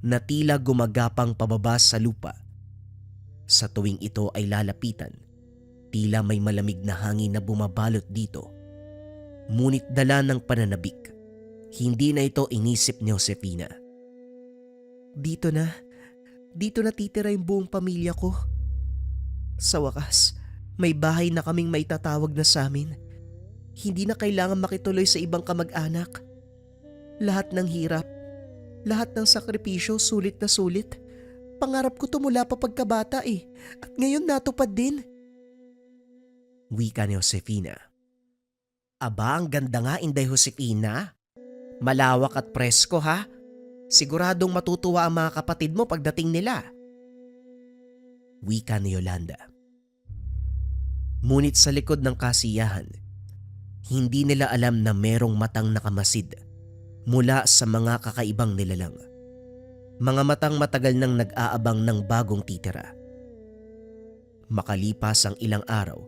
na tila gumagapang pababa sa lupa. Sa tuwing ito ay lalapitan, tila may malamig na hangin na bumabalot dito. Ngunit dala ng pananabik, hindi na ito inisip ni Josefina. Dito na titira yung buong pamilya ko. Sa wakas, may bahay na kaming maitatawag na sa amin. Hindi na kailangan makituloy sa ibang kamag-anak. Lahat ng hirap, lahat ng sakripisyo sulit na sulit. Pangarap ko to mula pa pagkabata eh, at ngayon natupad din. Wika ni Josefina. Aba, ang ganda nga, Inday Josefina. Malawak at presko ha. Siguradong matutuwa ang mga kapatid mo pagdating nila. Wika ni Yolanda. Ngunit sa likod ng kasiyahan, hindi nila alam na merong matang nakamasid mula sa mga kakaibang nilalang. Mga matang matagal nang nag-aabang ng bagong titira. Makalipas ang ilang araw,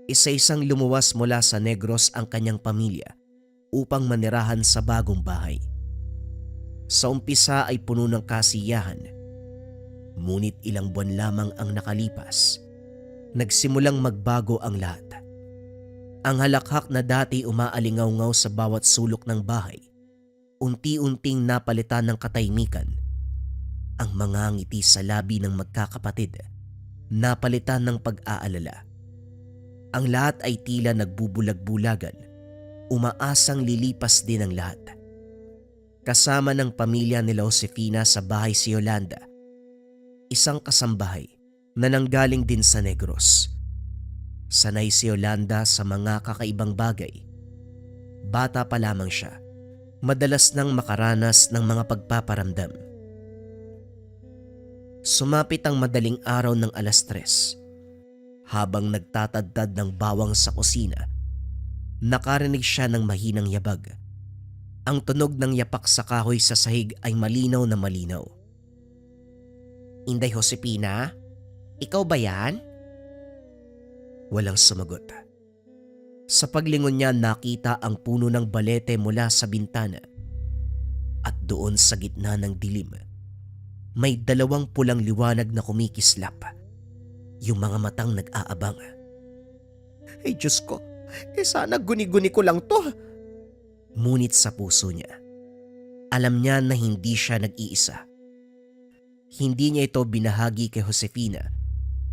isa-isang lumuwas mula sa Negros ang kanyang pamilya upang manirahan sa bagong bahay. Sa umpisa ay puno ng kasiyahan, ngunit ilang buwan lamang ang nakalipas, nagsimulang magbago ang lahat. Ang halakhak na dati umaalingaw-ngaw sa bawat sulok ng bahay, unti-unting napalitan ng katahimikan. Ang mga ngiti sa labi ng magkakapatid, napalitan ng pag-aalala. Ang lahat ay tila nagbubulag-bulagan, umaasang lilipas din ang lahat. Kasama ng pamilya nila Josefina sa bahay si Yolanda, isang kasambahay na nanggaling din sa Negros. Sanay si Yolanda sa mga kakaibang bagay. Bata pa lamang siya, madalas nang makaranas ng mga pagpaparamdam. Sumapit ang madaling araw ng 3:00. Habang nagtatadtad ng bawang sa kusina, nakarinig siya ng mahinang yabag. Ang tunog ng yapak sa kahoy sa sahig ay malinaw na malinaw. Inday Josefina, ikaw ba yan? Walang sumagot. Sa paglingon niya, nakita ang puno ng balete mula sa bintana. At doon sa gitna ng dilim, may 2 pulang liwanag na kumikislap. Yung mga matang nag-aabang. Ay Diyos ko, sana guni-guni ko lang to. Ngunit sa puso niya, alam niya na hindi siya nag-iisa. Hindi niya ito binahagi kay Josefina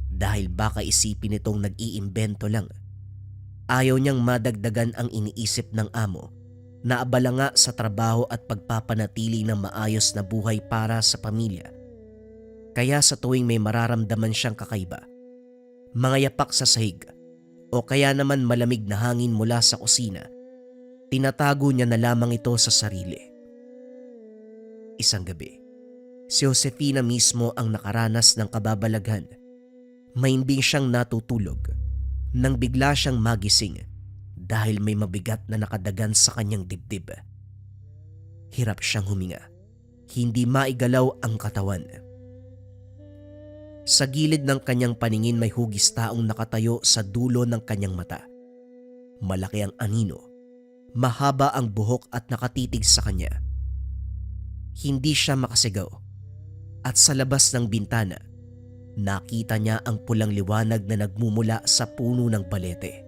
dahil baka isipin nitong nag-iimbento lang. Ayaw niyang madagdagan ang iniisip ng amo na abala nga sa trabaho at pagpapanatili ng maayos na buhay para sa pamilya. Kaya sa tuwing may mararamdaman siyang kakaiba, mga yapak sa sahig o kaya naman malamig na hangin mula sa kusina, tinatago niya na lamang ito sa sarili. Isang gabi, si Josefina mismo ang nakaranas ng kababalaghan. Mahimbing siyang natutulog nang bigla siyang magising dahil may mabigat na nakadagan sa kanyang dibdib. Hirap siyang huminga, hindi maigalaw ang katawan. Sa gilid ng kanyang paningin may hugis taong nakatayo sa dulo ng kanyang mata. Malaki ang anino, mahaba ang buhok at nakatitig sa kanya. Hindi siya makasigaw at sa labas ng bintana, nakita niya ang pulang liwanag na nagmumula sa puno ng balete.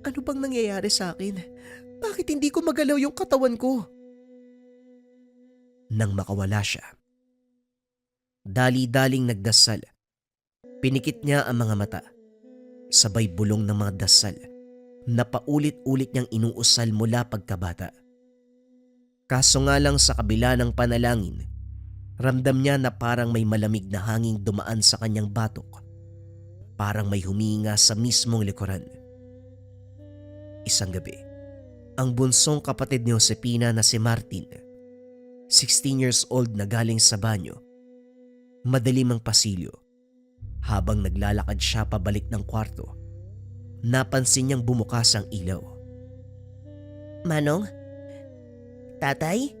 Ano bang nangyayari sa akin? Bakit hindi ko magalaw yung katawan ko? Nang makawala siya, dali-daling nagdasal. Pinikit niya ang mga mata. Sabay bulong ng mga dasal na paulit-ulit niyang inuusal mula pagkabata. Kaso nga lang sa kabila ng panalangin, ramdam niya na parang may malamig na hanging dumaan sa kanyang batok. Parang may huminga sa mismong likuran. Isang gabi, ang bunsong kapatid ni Josefina na si Martin, 16 years old na galing sa banyo, madilim ang pasilyo. Habang naglalakad siya pabalik ng kwarto, napansin niyang bumukas ang ilaw. Manong? Tatay?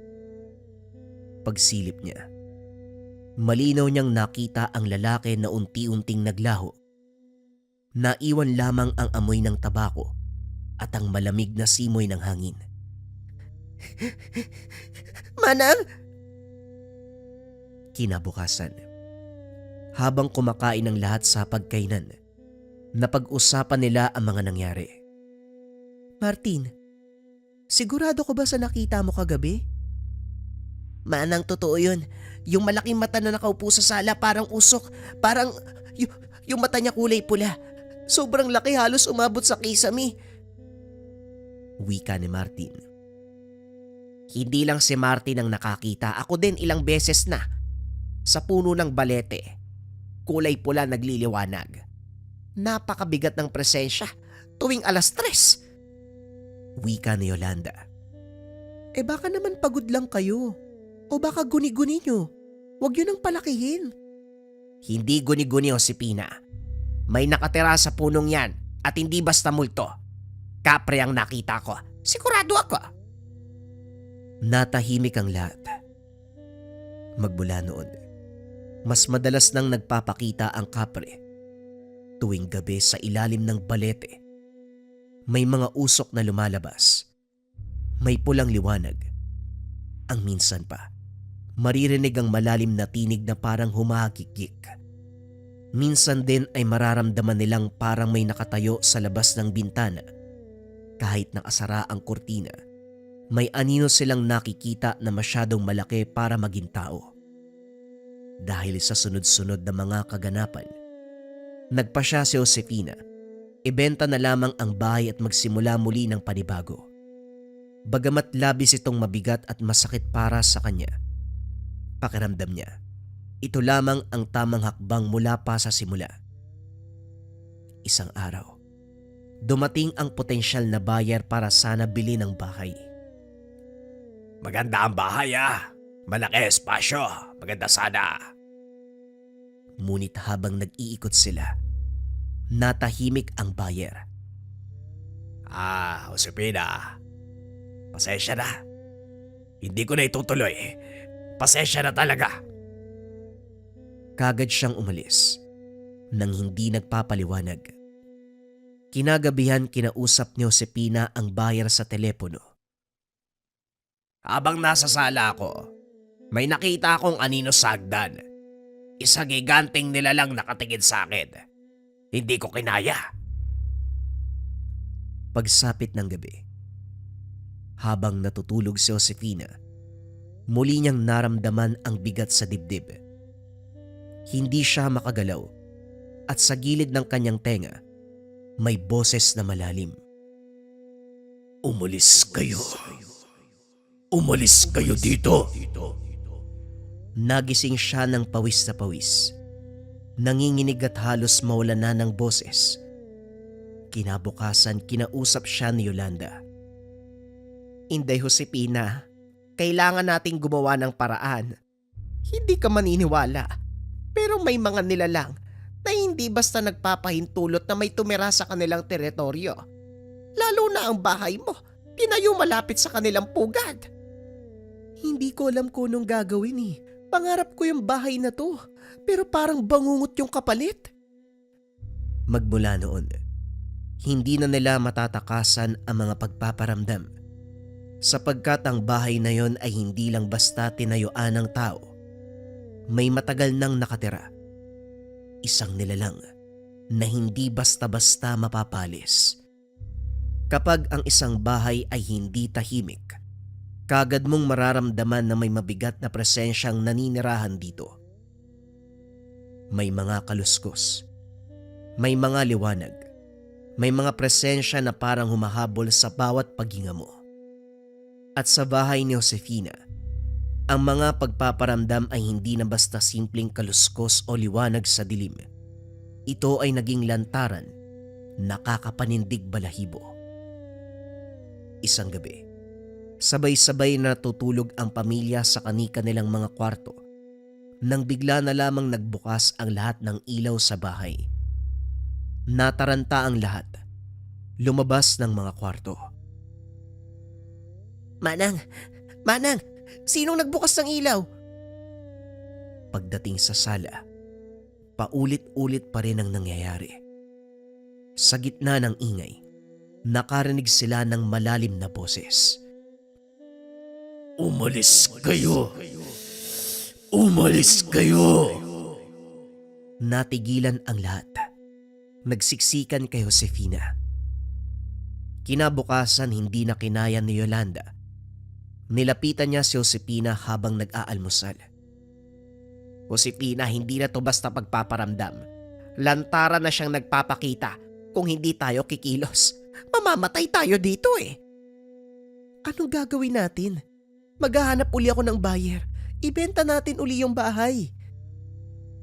pagsilip niya, malinaw niyang nakita ang lalaki na unti-unting naglaho. Naiwan lamang ang amoy ng tabako at ang malamig na simoy ng hangin. Manang! Kinabukasan, habang kumakain ng lahat sa pagkainan, napag-usapan nila ang mga nangyari. Martin, sigurado ko ba sa nakita mo kagabi? Manang, totoo yun. Yung malaking mata na nakaupo sa sala parang usok. Parang yung mata niya kulay pula. Sobrang laki, halos umabot sa kisame. Wika ni Martin. Hindi lang si Martin ang nakakita. Ako din ilang beses na. Sa puno ng balete, kulay pula nagliliwanag. Napakabigat ng presensya tuwing 3:00. Wika ni Yolanda. Baka naman pagod lang kayo. O baka guni-guni nyo. Huwag yun ang palakihin. Hindi guni-guni, Josepina. May nakatira sa punong yan at hindi basta multo. Kapre ang nakita ko. Sigurado ako. Natahimik ang lahat. Magmula noon, mas madalas nang nagpapakita ang kapre. Tuwing gabi sa ilalim ng balete, may mga usok na lumalabas. May pulang liwanag. Ang minsan pa, maririnig ang malalim na tinig na parang humahagikik. Minsan din ay mararamdaman nilang parang may nakatayo sa labas ng bintana. Kahit nakasara ang kurtina, may anino silang nakikita na masyadong malaki para maging tao. Dahil sa sunod-sunod na mga kaganapan, nagpasya si Josefina. Ibenta na lamang ang bahay at magsimula muli ng panibago. Bagamat labis itong mabigat at masakit para sa kanya, pakiramdam niya, ito lamang ang tamang hakbang mula pa sa simula. Isang araw, dumating ang potensyal na buyer para sana bilhin ang bahay. Maganda ang bahay Malaki espasyo. Maganda sana. Ngunit habang nag-iikot sila, natahimik ang buyer. Josepina. Pasensya na. Hindi ko na itutuloy. Pasensya na talaga. Kagad siyang umalis nang hindi nagpapaliwanag. Kinagabihan kinausap ni Josepina ang buyer sa telepono. Habang nasa sala ako, may nakita akong anino sa hagdan. Isang giganting nilalang nakatingin sa akin. Hindi ko kinaya. Pagsapit ng gabi, habang natutulog si Josefina, muli niyang naramdaman ang bigat sa dibdib. Hindi siya makagalaw at sa gilid ng kanyang tenga, may boses na malalim. Umalis kayo. Umalis kayo dito. Nagising siya ng pawis na pawis. Nanginginig at halos mawala na ng boses. Kinabukasan, kinausap siya ni Yolanda. Inday, Josepina, kailangan nating gumawa ng paraan. Hindi ka maniniwala. Pero may mga nilalang na hindi basta nagpapahintulot na may tumira sa kanilang teritoryo. Lalo na ang bahay mo, tinayo malapit sa kanilang pugad. Hindi ko alam kung anong gagawin eh. Pangarap ko yung bahay na to, pero parang bangungot yung kapalit. Magmula noon, hindi na nila matatakasan ang mga pagpaparamdam, sapagkat ang bahay na yon ay hindi lang basta tinayuan ng tao. May matagal nang nakatira. Isang nilalang na hindi basta-basta mapapalis. Kapag ang isang bahay ay hindi tahimik, kagad mong mararamdaman na may mabigat na presensyang naninirahan dito. May mga kaluskos, may mga liwanag, may mga presensya na parang humahabol sa bawat paghinga mo. At sa bahay ni Josefina, ang mga pagpaparamdam ay hindi na basta simpleng kaluskos o liwanag sa dilim. Ito ay naging lantaran, nakakapanindig balahibo. Isang gabi, sabay-sabay na natutulog ang pamilya sa kani-kanilang mga kwarto nang bigla na lamang nagbukas ang lahat ng ilaw sa bahay. Nataranta ang lahat, lumabas ng mga kwarto. Manang! Manang! Sinong nagbukas ng ilaw? pagdating sa sala, paulit-ulit pa rin ang nangyayari. Sa gitna ng ingay, nakarinig sila ng malalim na boses. Umalis kayo! Umalis kayo! Natigilan ang lahat. Nagsiksikan kay Josefina. Kinabukasan hindi na kinaya ni Yolanda. Nilapitan niya si Josefina habang nag-aalmusal. Josefina, hindi na to basta pagpaparamdam. Lantara na siyang nagpapakita. Kung hindi tayo kikilos, mamamatay tayo dito eh. Anong gagawin natin? Maghahanap uli ako ng buyer. Ibenta natin uli yung bahay.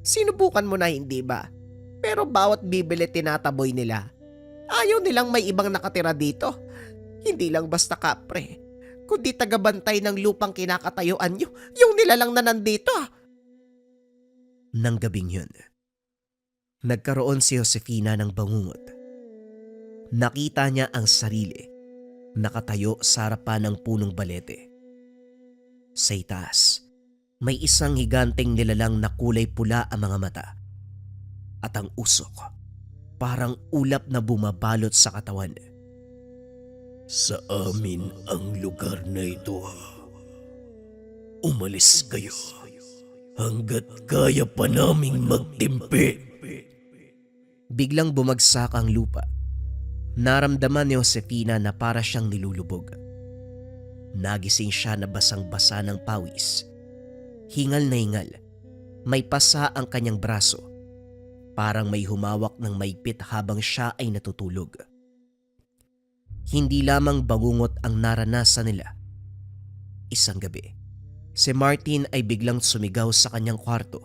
Sinubukan mo na hindi ba? Pero bawat bibili tinataboy nila. Ayaw nilang may ibang nakatira dito. Hindi lang basta kapre, kundi tagabantay ng lupang kinakatayuan nyo, yung nilalang na nandito. Nang gabing yun, nagkaroon si Josefina ng bangungot. Nakita niya ang sarili, nakatayo sa harapan ng punong balete. Sa itaas, may isang higanteng nilalang na kulay pula ang mga mata. At ang usok, parang ulap na bumabalot sa katawan. Sa amin ang lugar na ito. Umalis kayo hanggat kaya pa naming magtimpi. Biglang bumagsak ang lupa. Naramdaman ni Josefina na para siyang nilulubog. Nagising siya na basang-basa ng pawis. Hingal na hingal. May pasa ang kanyang braso. Parang may humawak ng maigpit habang siya ay natutulog. Hindi lamang bangungot ang naranasan nila. Isang gabi, si Martin ay biglang sumigaw sa kanyang kwarto.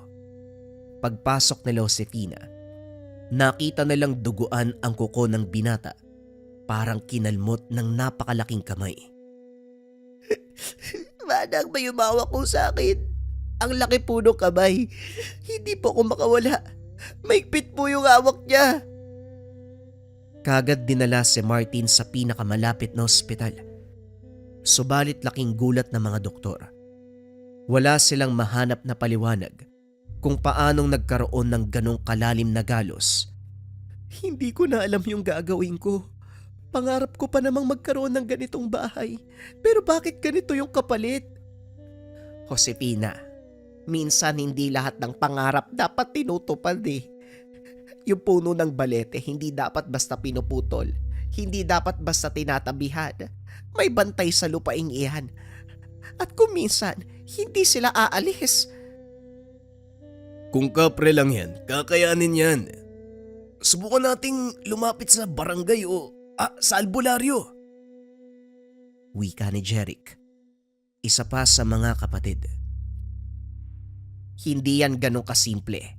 Pagpasok nila Josefina, nakita nilang duguan ang kuko ng binata, parang kinalmot ng napakalaking kamay. Manang, may umawak ko sa akin. Ang laki po ng kamay. Hindi po ako makawala. Maigpit po yung hawak niya. Kagad dinala si Martin sa pinakamalapit na ospital. Subalit laking gulat ng mga doktor. Wala silang mahanap na paliwanag kung paanong nagkaroon ng ganong kalalim na galos. Hindi ko na alam yung gagawin ko. Pangarap ko pa namang magkaroon ng ganitong bahay. Pero bakit ganito yung kapalit? Josefina, minsan hindi lahat ng pangarap dapat tinutupad eh. Yung puno ng balete hindi dapat basta pinuputol. Hindi dapat basta tinatabihan. May bantay sa lupaing iyan. At kung minsan, hindi sila aalis. Kung kapre lang yan, kakayanin yan. Subukan nating lumapit sa barangay o sa albularyo. Wika ni Jeric, isa pa sa mga kapatid. Hindi yan ganun kasimple.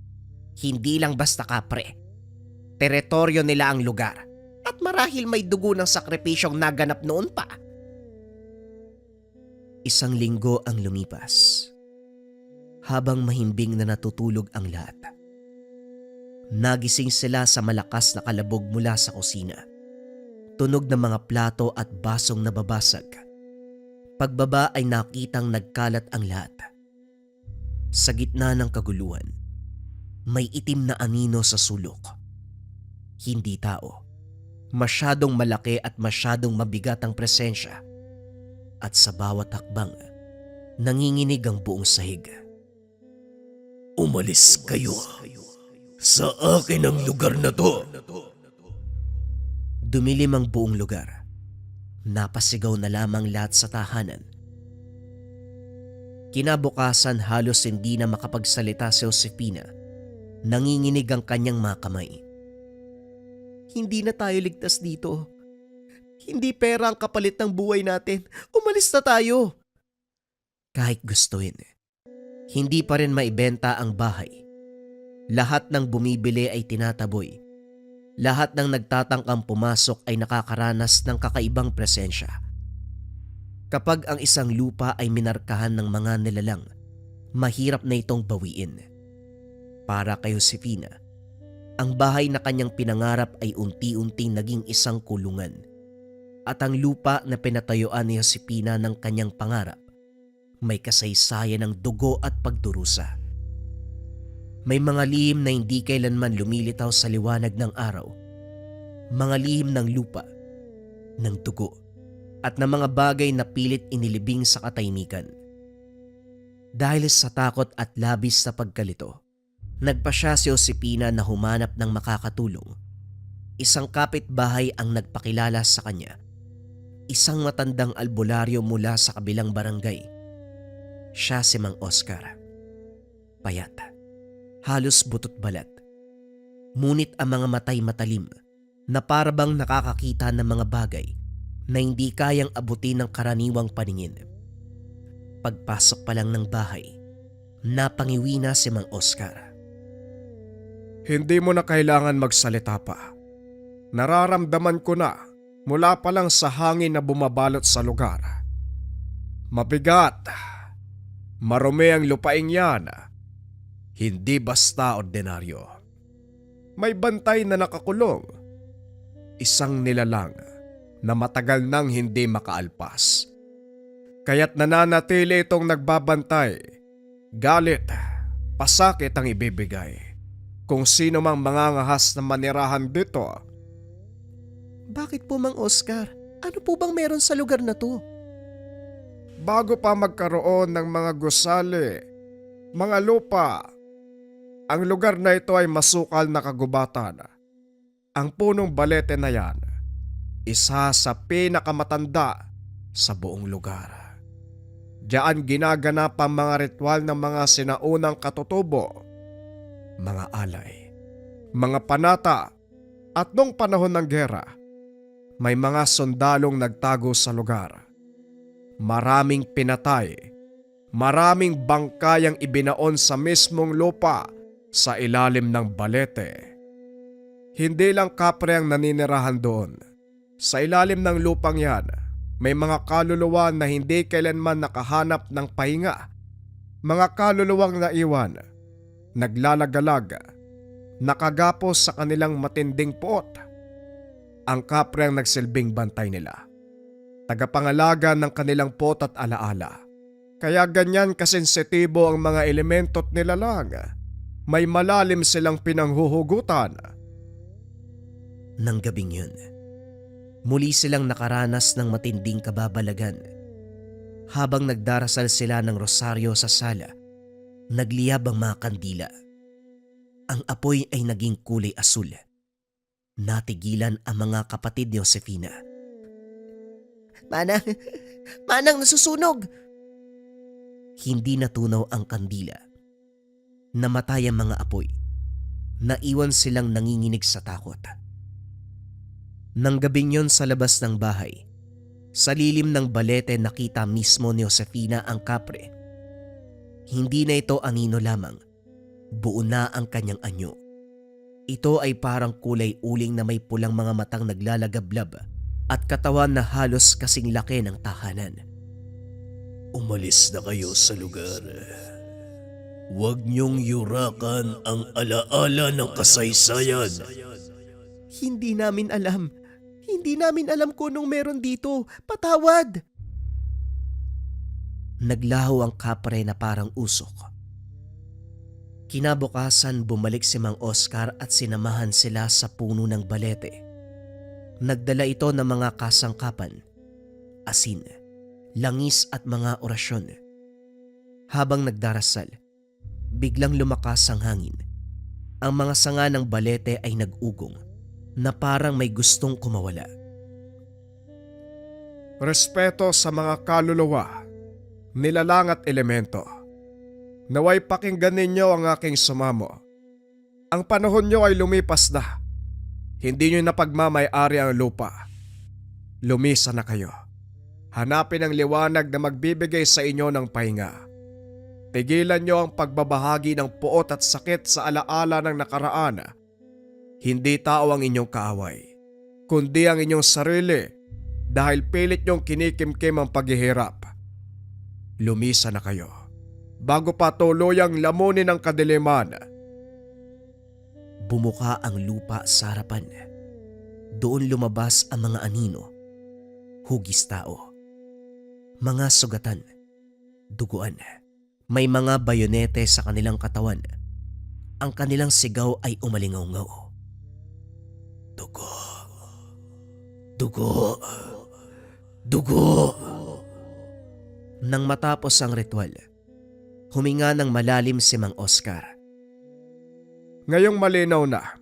Hindi lang basta kapre. Teritoryo nila ang lugar. At marahil may dugo ng sakripisyong naganap noon pa. Isang linggo ang lumipas. Habang mahimbing na natutulog ang lahat. Nagising sila sa malakas na kalabog mula sa kusina. Tunog ng mga plato at basong nababasag. Pagbaba ay nakitang nagkalat ang lahat. Sa gitna ng kaguluhan, may itim na anino sa sulok. Hindi tao. Masyadong malaki at masyadong mabigat ang presensya. At sa bawat hakbang, nanginginig ang buong sahig. Umalis kayo. Sa akin ang lugar na to. Dumilim ang buong lugar. Napasigaw na lamang lahat sa tahanan. Kinabukasan halos hindi na makapagsalita si Josefina. Nanginginig ang kanyang mga kamay. Hindi na tayo ligtas dito. Hindi pera ang kapalit ng buhay natin. Umalis na tayo. Kahit gustuin, hindi pa rin maibenta ang bahay. Lahat ng bumibili ay tinataboy. Lahat ng nagtatangkang pumasok ay nakakaranas ng kakaibang presensya. Kapag ang isang lupa ay minarkahan ng mga nilalang, mahirap na itong bawiin. Para kay Josefina, ang bahay na kanyang pinangarap ay unti-unting naging isang kulungan. At ang lupa na pinatayuan ni Josefina ng kanyang pangarap, may kasaysayan ng dugo at pagdurusa. May mga lihim na hindi kailanman lumilitaw sa liwanag ng araw. Mga lihim ng lupa, ng dugo, at ng mga bagay na pilit inilibing sa katahimikan. Dahil sa takot at labis na pagkalito, nagpa siya si Josefina na humanap ng makakatulong. Isang kapitbahay ang nagpakilala sa kanya. Isang matandang albularyo mula sa kabilang barangay. Siya si Mang Oscar. Payat, halos butot balat. Ngunit ang mga matay matalim na parabang nakakakita ng mga bagay na hindi kayang abutin ng karaniwang paningin. Pagpasok pa lang ng bahay, napangiwi na si Mang Oscar. Hindi mo na kailangan magsalita pa. Nararamdaman ko na mula pa lang sa hangin na bumabalot sa lugar. Mabigat. Marumi ang lupaing yan. Hindi basta ordinaryo. May bantay na nakakulong. Isang nilalang na matagal nang hindi makaalpas. Kaya't nananatili itong nagbabantay. Galit, pasakit ang ibibigay. Kung sino mang mangangahas na manirahan dito. Bakit po, Mang Oscar? Ano po bang meron sa lugar na to? Bago pa magkaroon ng mga gusali, mga lupa, ang lugar na ito ay masukal na kagubatan. Ang punong balete na yan, isa sa pinakamatanda sa buong lugar. Diyan ginaganap ang mga ritual ng mga sinaunang katutubo, mga alay, mga panata, at nung panahon ng gera, may mga sundalong nagtago sa lugar. Maraming pinatay, maraming bangkayang ibinaon sa mismong lupa sa ilalim ng balete. Hindi lang kapre ang naninirahan doon. Sa ilalim ng lupang yan, may mga kaluluwa na hindi kailanman nakahanap ng pahinga. Mga kaluluwang naiwan, naglalagalag, nakagapos sa kanilang matinding puot. Ang kapre ang nagsilbing bantay nila. Tagapangalaga ng kanilang pot at alaala. Kaya ganyan kasensitibo ang mga elemento't nilalang. May malalim silang pinanghuhugutan. Nang gabing yun, muli silang nakaranas ng matinding kababalagan. Habang nagdarasal sila ng rosaryo sa sala, nagliyab ang mga kandila. Ang apoy ay naging kulay asul. Natigilan ang mga kapatid ni Josefina. Manang nasusunog! Hindi natunaw ang kandila. Namatay ang mga apoy. Naiwan silang nanginginig sa takot. Nang gabing yon sa labas ng bahay, sa lilim ng balete nakita mismo ni Josefina ang kapre. Hindi na ito anino lamang. Buo na ang kanyang anyo. Ito ay parang kulay uling na may pulang mga matang naglalagablab at katawan na halos kasing laki ng tahanan. Umalis na kayo sa lugar. Huwag niyong yurakan ang alaala ng kasaysayan. Hindi namin alam. Hindi namin alam kung anong meron dito. Patawad! Naglaho ang kapre na parang usok. Kinabukasan bumalik si Mang Oscar at sinamahan sila sa puno ng balete. Nagdala ito ng mga kasangkapan, asin, langis at mga orasyon. Habang nagdarasal, biglang lumakas ang hangin. Ang mga sanga ng balete ay nag-ugong na parang may gustong kumawala. Respeto sa mga kaluluwa, nilalang at elemento. Naway pakinggan ninyo ang aking sumamo. Ang panahon nyo ay lumipas na. Hindi nyo napagmamay-ari ang lupa. Lumisa na kayo. Hanapin ang liwanag na magbibigay sa inyo ng pahinga. Tigilan nyo ang pagbabahagi ng puot at sakit sa alaala ng nakaraan. Hindi tao ang inyong kaaway, kundi ang inyong sarili dahil pilit nyong kinikimkim ang paghihirap. Lumisa na kayo bago pa tuluyang lamunin ang kadiliman. Bumuka ang lupa sa harapan. Doon lumabas ang mga anino, hugis tao, mga sugatan, duguan. May mga bayonete sa kanilang katawan. Ang kanilang sigaw ay umalingaw-ngaw. Dugo. Dugo. Dugo. Nang matapos ang ritual, huminga ng malalim si Mang Oscar. Ngayong malinaw na,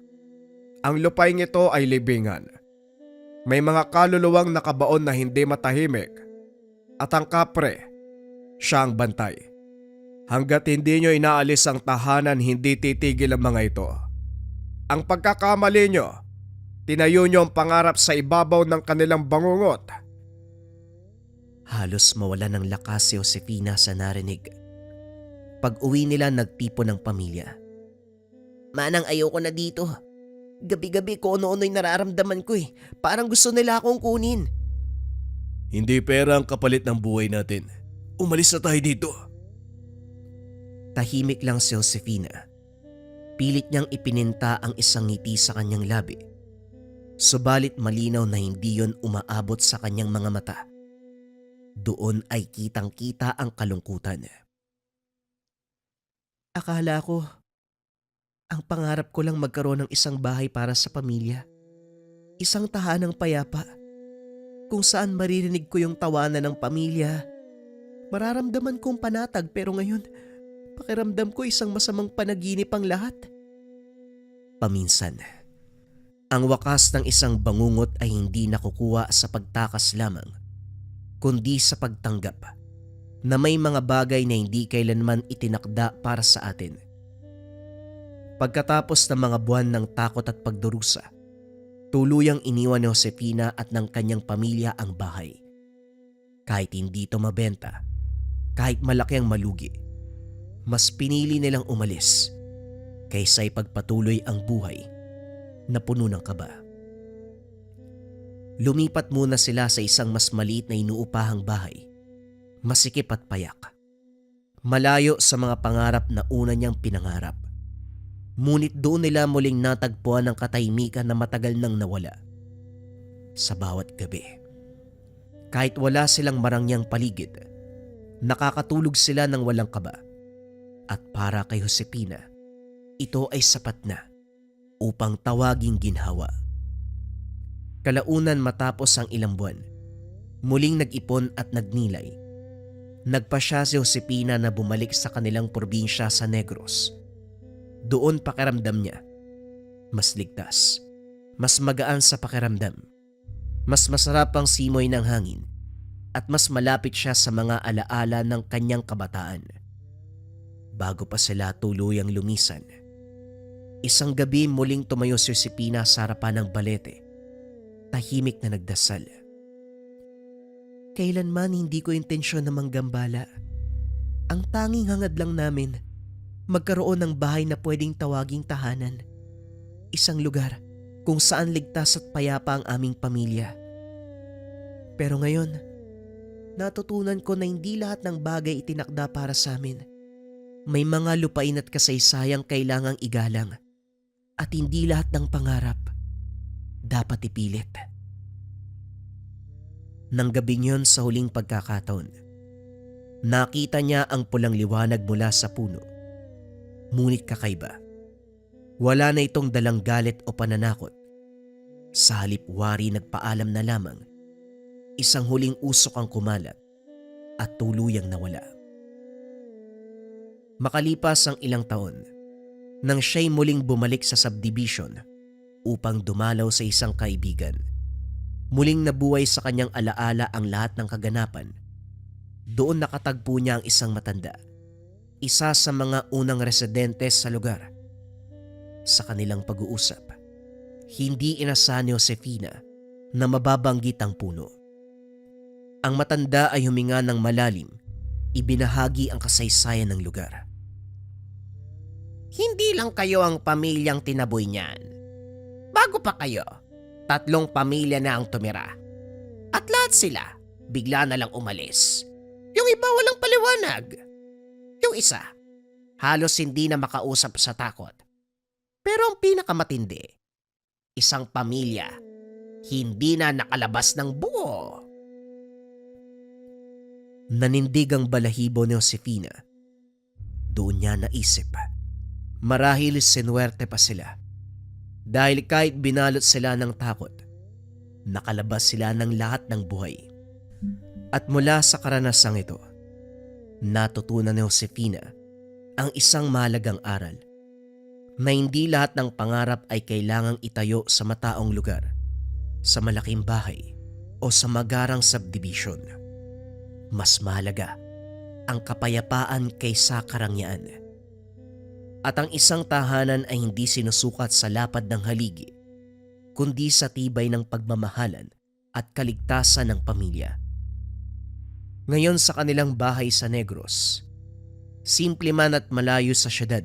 ang lupaing ito ay libingan. May mga kaluluwang nakabaon na hindi matahimik at ang kapre, siya ang bantay. Hanggat hindi nyo inaalis ang tahanan, hindi titigil ang mga ito. Ang pagkakamali nyo, tinayo nyo ang pangarap sa ibabaw ng kanilang bangungot. Halos mawala ng lakas si Josefina sa narinig. Pag-uwi nila, nagtipon ng pamilya. Manang, ayoko na dito. Gabi-gabi ko ano-ano'y nararamdaman ko eh. Parang gusto nila akong kunin. Hindi pera ang kapalit ng buhay natin. Umalis na tayo dito. Tahimik lang si Josefina. Pilit niyang ipininta ang isang ngiti sa kanyang labi. Subalit malinaw na hindi yon umaabot sa kanyang mga mata. Doon ay kitang-kita ang kalungkutan. Akala ko, ang pangarap ko lang magkaroon ng isang bahay para sa pamilya. Isang tahanang payapa, kung saan maririnig ko yung tawanan ng pamilya. Mararamdaman kong panatag, pero ngayon, pakiramdam ko isang masamang panaginip ang lahat. Paminsan, ang wakas ng isang bangungot ay hindi nakukuha sa pagtakas lamang, kundi sa pagtanggap na may mga bagay na hindi kailanman itinakda para sa atin. Pagkatapos ng mga buwan ng takot at pagdurusa, tuluyang iniwan ni Josefina at ng kanyang pamilya ang bahay. Kahit hindi ito mabenta, kahit malaki ang malugi, mas pinili nilang umalis kaysa ipagpatuloy ang buhay na puno ng kaba. Lumipat muna sila sa isang mas maliit na inuupahang bahay, masikip at payak. Malayo sa mga pangarap na una niyang pinangarap. Ngunit doon nila muling natagpuan ang katahimikan na matagal nang nawala. Sa bawat gabi, kahit wala silang marangyang paligid, nakakatulog sila ng walang kaba. At para kay Josefina, ito ay sapat na upang tawaging ginhawa. Kalaunan matapos ang ilang buwan, muling nag-ipon at nagnilay. Nagpasya si Josefina na bumalik sa kanilang probinsya sa Negros. Doon pakiramdam niya, mas ligtas, mas magaan sa pakiramdam, mas masarap ang simoy ng hangin, at mas malapit siya sa mga alaala ng kanyang kabataan. Bago pa sila tuluyang lumisan, isang gabi muling tumayo si Josefina sa harapan ng balete, tahimik na nagdasal. Kailanman hindi ko intensyon na manggambala. Ang tanging hangad lang namin, magkaroon ng bahay na pwedeng tawaging tahanan. Isang lugar kung saan ligtas at payapa ang aming pamilya. Pero ngayon, natutunan ko na hindi lahat ng bagay itinakda para sa amin. May mga lupain at kasaysayang kailangang igalang. At hindi lahat ng pangarap dapat ipilit. Nang gabing yun sa huling pagkakataon, nakita niya ang pulang liwanag mula sa puno. Ngunit kakaiba. Wala na itong dalang galit o pananakot. Sa halip wari nagpaalam na lamang. Isang huling usok ang kumalat at tuluyang nawala. Makalipas ang ilang taon, nang siya'y muling bumalik sa subdivision upang dumalaw sa isang kaibigan, muling nabuhay sa kanyang alaala ang lahat ng kaganapan. Doon nakatagpo niya ang isang matanda, isa sa mga unang residente sa lugar. Sa kanilang pag-uusap, hindi inasahan ni Josefina na mababanggit ang puno. Ang matanda ay huminga ng malalim, ibinahagi ang kasaysayan ng lugar. Hindi lang kayo ang pamilyang tinaboy niyan. Bago pa kayo, 3 pamilya na ang tumira. At lahat sila bigla na lang umalis. Yung iba walang paliwanag. Yung isa, halos hindi na makausap sa takot. Pero ang pinakamatindi, isang pamilya, hindi na nakalabas ng buo. Nanindig ang balahibo ni Josefina. Doon niya naisip, Marahil sinuwerte pa sila. Dahil kahit binalot sila ng takot, nakalabas sila ng lahat ng buhay. At mula sa karanasang ito, natutunan ni Josefina ang isang mahalagang aral na hindi lahat ng pangarap ay kailangang itayo sa mataong lugar, sa malaking bahay o sa magarang subdivision. Mas mahalaga ang kapayapaan kaysa karangyaan. At ang isang tahanan ay hindi sinusukat sa lapad ng haligi, kundi sa tibay ng pagmamahalan at kaligtasan ng pamilya. Ngayon sa kanilang bahay sa Negros, simple man at malayo sa syudad,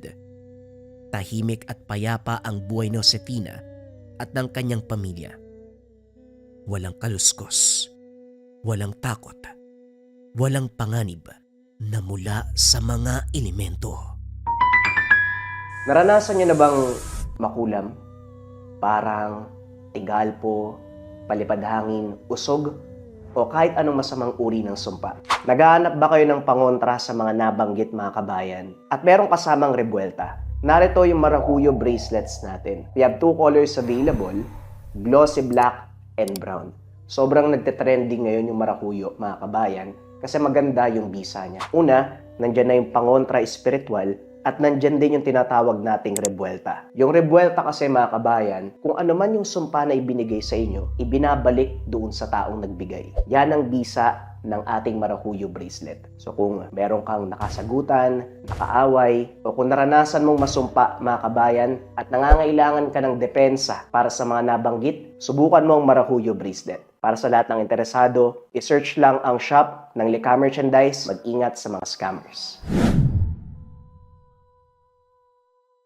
tahimik at payapa ang buhay ni Josefina at ng kanyang pamilya. Walang kaluskos, walang takot, walang panganib na mula sa mga elemento. Naranasan niyo na bang makulam? Parang tigalpo, palipad hangin, usog, o kahit anong masamang uri ng sumpa. Naghahanap ba kayo ng pangontra sa mga nabanggit mga kabayan? At merong kasamang rebuelta. Narito yung Maracuyo bracelets natin. We have 2 colors available, glossy black and brown. Sobrang nagte-trending ngayon yung Maracuyo mga kabayan kasi maganda yung bisa niya. Una, nandyan na yung pangontra espiritual at nandyan din yung tinatawag nating rebuelta. Yung rebuelta kasi mga kabayan, kung ano man yung sumpa na ibinigay sa inyo, ibinabalik doon sa taong nagbigay. Yan ang bisa ng ating Maracuyo bracelet. So kung meron kang nakasagutan, nakaaway, o kung naranasan mong masumpa mga kabayan at nangangailangan ka ng depensa para sa mga nabanggit, subukan mo ang Maracuyo bracelet. Para sa lahat ng interesado, i-search lang ang shop ng Lika Merchandise. Mag-ingat sa mga scammers.